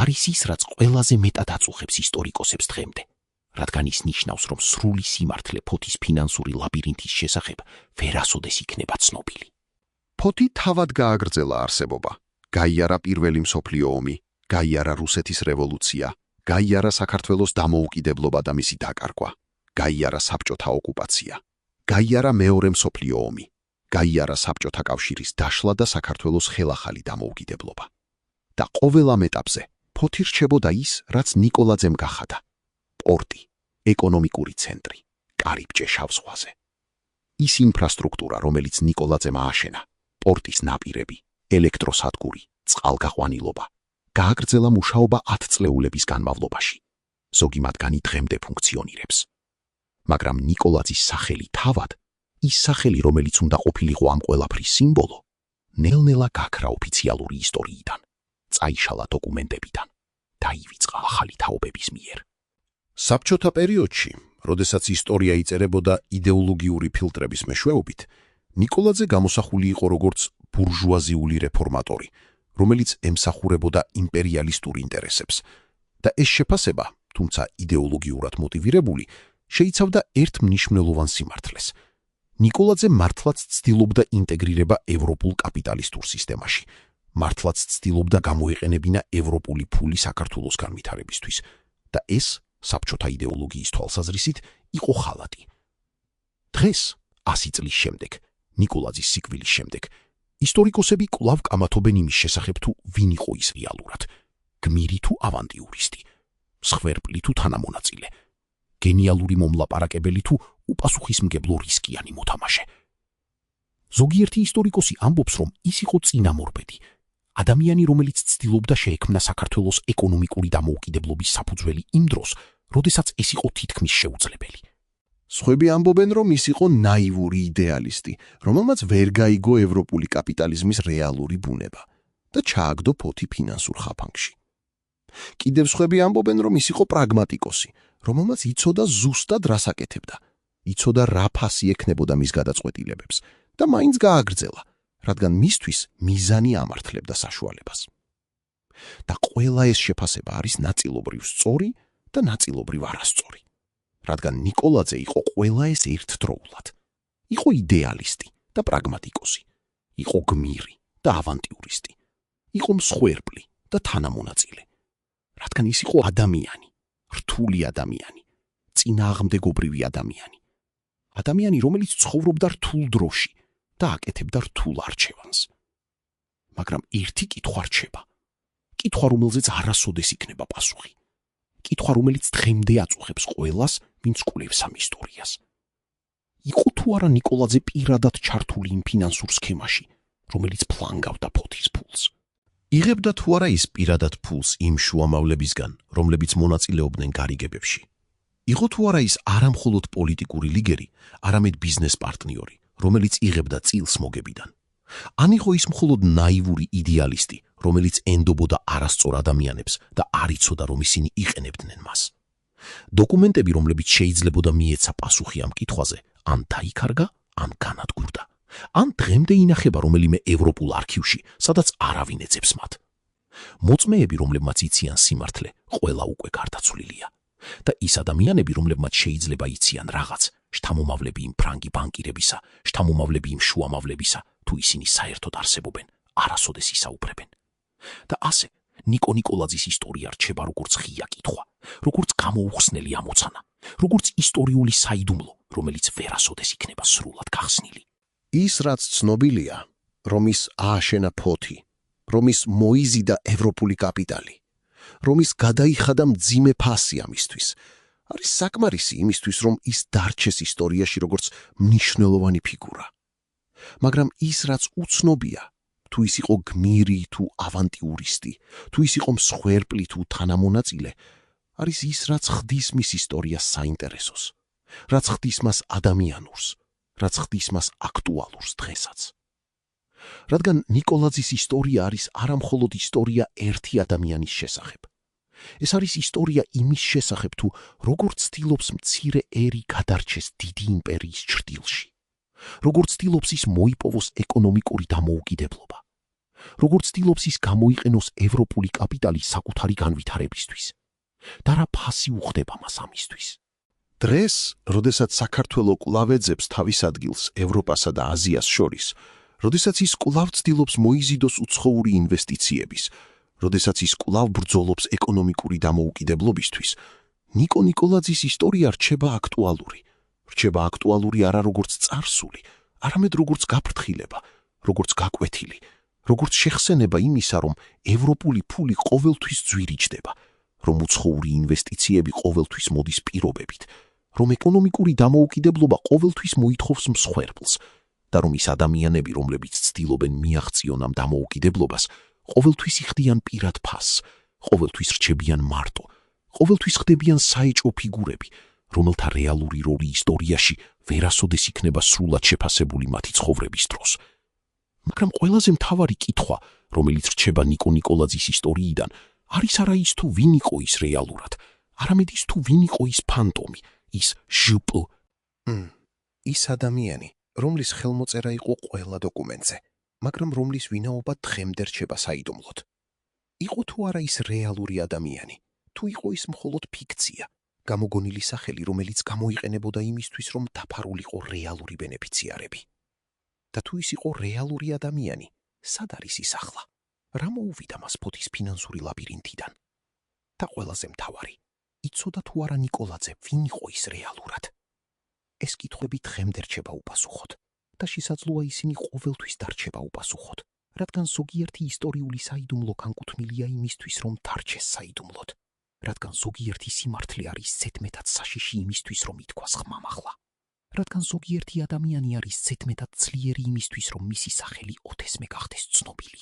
არის ის, რაც ყველაზე მეტად აწუხებს ისტორიკოსებს დღემდე, რადგან ის ნიშნავს, რომ სრული სიმართლე ფოთის ფინანსური ლაბირინთის შესახებ ვერასოდეს იქნება ცნობილი. ფოთი თავად გააგრძელა არსებობა. გაიარა პირველი მსოფლიო ომი, გაიარა რუსეთის რევოლუცია, გაიარა საქართველოს დამოუკიდებლობა და მისი დაკარგვა, გაიარა საბჭოთა ოკუპაცია, გაიარა მეორე მსოფლიო ომი, გაიარა საბჭოთა კავშირის დაშლა და საქართველოს ხელახალი დამოუკიდებლობა. და ყოველ ამ ეტაპზე ფოთი რჩებოდა ის, რაც ნიკოლაძემ გახადა: პორტი, ეკონომიკური ცენტრი, კარიბჭე შავ ზღვაზე. ის ინფრასტრუქტურა, რომელიც ნიკოლაძემ ააშენა, პორტის ნაპირები, ელექტროსადგური, წყალგაყვანილობა, გააგრძელა მუშაობა 10 წლეულების განმავლობაში. ზოგი მათგანი დღემდე ფუნქციონირებს. მაგრამ ნიკოლაძის სახელი თავად, ის სახელი, რომელიც უნდა ყოფილიყო ამ ყველაფრის სიმბოლო, ნელ-ნელა გაქრა ოფიციალური ისტორიიდან, წაიშალა დოკუმენტებიდან, დაივიწყა ახალი თაობების მიერ. საბჭოთა პერიოდში, როდესაც ისტორია იწერებოდა იდეოლოგიური ფილტრების მეშვეობით, ნიკოლაძე გამოსახული იყო როგორც ბურჟუაზიული რეფორმატორი, რომელიც ემსახურებოდა იმპერიალისტურ ინტერესებს, და ეს შეფასება, თუმცა იდეოლოგიურად მოტივირებული, შეიცავდა ერთ მნიშვნელოვან სიმართლეს. ნიკოლაძე მართლაც ცდილობდა ინტეგრირება ევროპულ კაპიტალისტურ სისტემაში, მართლაც ცდილობდა გამოეყენებინა ევროპული ფული საქართველოს განვითარებისთვის, და ეს საბჭოთა იდეოლოგიის თვალსაზრისით იყო ხალატი. დღეს, 100 წლის შემდეგ, ნიკოლაძის სიკვდილის შემდეგ, ისტორიკოსები კვლავ კამათობენ იმის შესახებ, თუ ვინ იყო ის რეალურად, გმირი თუ ავანტიურისტი, მსხვერპლი თუ თანამონაწილე, გენიალური მომლაპარაკებელი თუ უპასუხისმგებლო რისკიანი მოთამაშე. ზოგიერთი ისტორიკოსი ამბობს, რომ ის იყო წინამორბედი, ადამიანი, რომელიც ცდილობდა შეექმნა საქართველოს ეკონომიკური დამოუკიდებლობის საფუძველი იმ დროს, როდესაც ეს იყო თითქმის შეუძლებელი. სხვები ამბობენ, რომ ის იყო ნაივური იდეალისტი, რომელმაც ვერ გაიგო ევროპული კაპიტალიზმის რეალური ბუნება და ჩააგდო ფოთი ფინანსურ ხაფანგში. კიდევ სხვები ამბობენ, რომ ის იყო პრაგმატიკოსი, რომელმაც იცოდა ზუსტად რას აკეთებდა, იცოდა რა ფასი ექნებოდა მის გადაწყვეტილებებს და მაინც გააგრძელა, რადგან მისთვის მიზანი ამართლებდა საშუალებას. და ყველა ეს შეფასება არის ნაწილობრივ სწორი და ნაწილობრივ არასწორი. რადგან ნიკოლაძე იყო ყველა ეს ერთდროულად. იყო იდეალისტი და პრაგმატიკოსი, იყო გმირი და ავანტიურისტი, იყო მსხვერპლი და თანამონაწილე. რადგან ის იყო ადამიანი, რთული ადამიანი, წინააღმდეგობრივი ადამიანი. ადამიანი, რომელიც ცხოვრობდა რთულ დროში და აკეთებდა რთულ არჩევანს. მაგრამ ერთი კითხვა რჩება. კითხვა, რომელზეც არასოდეს იქნება პასუხი. კითხვა, რომელიც დღემდე აწუხებს ყველას, ვინც კვლევს ამ ისტორიას. იყო თუ არა ნიკოლაძე პირადად ჩართული იმ ფინანსურ სქემაში, რომელიც ფლანგავდა ფოთის ფულს? იღებდა თუ არა ის პირადად ფულს იმ შუამავლებისგან, რომლებიც მონაწილეობდნენ გარიგებებში? იყო თუ არა ის არამხოლოდ პოლიტიკური ლიდერი, არამედ ბიზნეს პარტნიორი, რომელიც იღებდა წილს მოგებიდან? ან იყო ის მხოლოდ ნაივური იდეალისტი, რომელიც ენდობოდა არასწორ ადამიანებს და არ იცოდა, რომ ისინი იყენებდნენ მას? დოკუმენტები, რომლებიც შეიძლებოდა მიეცა პასუხი ამ კითხვაზე, ან დაიქარგა, ან განადგურდა, ან დღემდე ინახება რომელიმე ევროპულ არქივში, სადაც არავინ ეძებს მათ. მოწმეები, რომლებმაც იციან სიმართლე, ყველა უკვე გარდაცვლილია. და ის ადამიანები, რომლებმაც შეიძლება იციან რაღაც, შთამომავლები იმ ფრანგი ბანკირებისა, შთამომავლები იმ შუამავლებისა, თუ ისინი საერთოდ არსებობენ, არასოდეს ისაუბრებენ. და ასე, ნიკო ნიკოლაძის ისტორია რჩება როგორც ღია კითხვა, როგორც გამოუხსნელი ამოცანა, როგორც ისტორიული საიდუმლო, რომელიც ვერასოდეს იქნება სრულად გახსნილი. ის, რაც ცნობილია, რომ ის ააშენა ფოთი, რომ ის მოიზიდა ევროპული კაპიტალი, რომ ის გადაიხადა მძიმე ფასი ამისთვის, არის საკმარისი იმისთვის, რომ ის დარჩეს ისტორიაში როგორც მნიშვნელოვანი ფიგურა. მაგრამ ის, რაც უცნობია, თუ ის იყო გმირი თუ ავანტიურისტი, თუ ის იყო მსხვერპლი თუ თანამონაწილე, არის ის, რაც ხდის მის ისტორიას საინტერესოს, რაც ხდის მას ადამიანურს, რაც ხდის მას აქტუალურს დღესაც. რადგან ნიკოლაძის ისტორია არის არამხოლოდ ისტორია ერთი ადამიანის შესახებ. ეს არის ისტორია იმის შესახებ, თუ როგორ ცდილობს მცირე ერი გადარჩეს დიდი იმპერიის ჭრდილში, როგორ ცდილობს ის მოიპოვოს ეკონომიკური დამოუკიდებლობა, როგორ ცდილობს ის გამოიყენოს ევროპული კაპიტალი საკუთარი განვითარებისთვის და რა ფასი უხდება მას ამისთვის. დღეს, როდესაც საქართველო კვლავ ეძებს თავის ადგილს ევროპასა და აზიას შორის, როდესაც ის კვლავ ცდილობს მოიზიდოს უცხოური ინვესტიციების, როდესაც ის კვლავ ბრძოლობს ეკონომიკური დამოუკიდებლობისთვის, ნიკო ნიკოლაძის ისტორია რჩება აქტუალური. რჩება აქტუალური არა როგორც წარსული, არამედ როგორც გაფრთხილება, როგორც გაკვეთილი, როგორც შეხსენება იმისა, რომ ევროპული ფული ყოველთვის ძვირიჭდება, რომ უცხოური ინვესტიციები ყოველთვის მოდის პირობებით, რომ ეკონომიკური დამოუკიდებლობა ყოველთვის მოითხოვს მსხვერპლს და რომ ის ადამიანები, რომლებიც ცდილობენ მიაღწიონ ამ დამოუკიდებლობას, ყოველთვის იხდიან პირად ფასს, ყოველთვის რჩებიან მარტო, ყოველთვის ხდებიან საეჭვო ფიგურები, რომელთა რეალური როლი ისტორიაში ვერასოდეს იქნება სრულად შეფასებული მათი ცხოვრების დროს. მაგრამ ყველაზე მთავარი კითხვა, რომელიც რჩება ნიკო ნიკოლაძის ისტორიიდან, არის არა ის თუ ვინ იყო ის რეალურად, არამედ ის თუ ვინ იყო ის ფანტომი, ის ჟპ. ის ადამიანი, რომლის ხელმოწერა იყო ყველა დოკუმენტზე, მაგრამ რომლის ვინაობა დღემდე რჩება საიდუმლოდ. იყო თუ არა ის რეალური ადამიანი, თუ იყო ის მხოლოდ ფიქცია, გამოგონილი სახელი, რომელიც გამოიყენებოდა იმისთვის, რომ დაფარულიყო რეალური ბენეფიციარები. და თუ ის იყო რეალური ადამიანი, სად არის ის ახლა? რა მოუვიდა მას ფოთის ფინანსური ლაბირინთიდან? და ყველაზე მთავარი, იცოდა თუ არა ნიკოლაძე ვინ იყო ის რეალურად? ეს კითხვები დღემდე რჩება უპასუხოდ და შესაძლოა ისინი ყოველთვის დარჩება უპასუხოდ, რადგან ზოგიერთი ისტორიული საიდუმლო განკუთვნილია იმისთვის, რომ დარჩეს საიდუმლოდ, რადგან ზოგიერთი სიმართლე არის ზედმეტად საშიში იმისთვის, რომ ითქვას ხმამაღლა, რადგან ზოგიერთი ადამიანი არის ზედმეტად ძლიერი იმისთვის, რომ მისი სახელი ოდესმე გახდეს ცნობილი.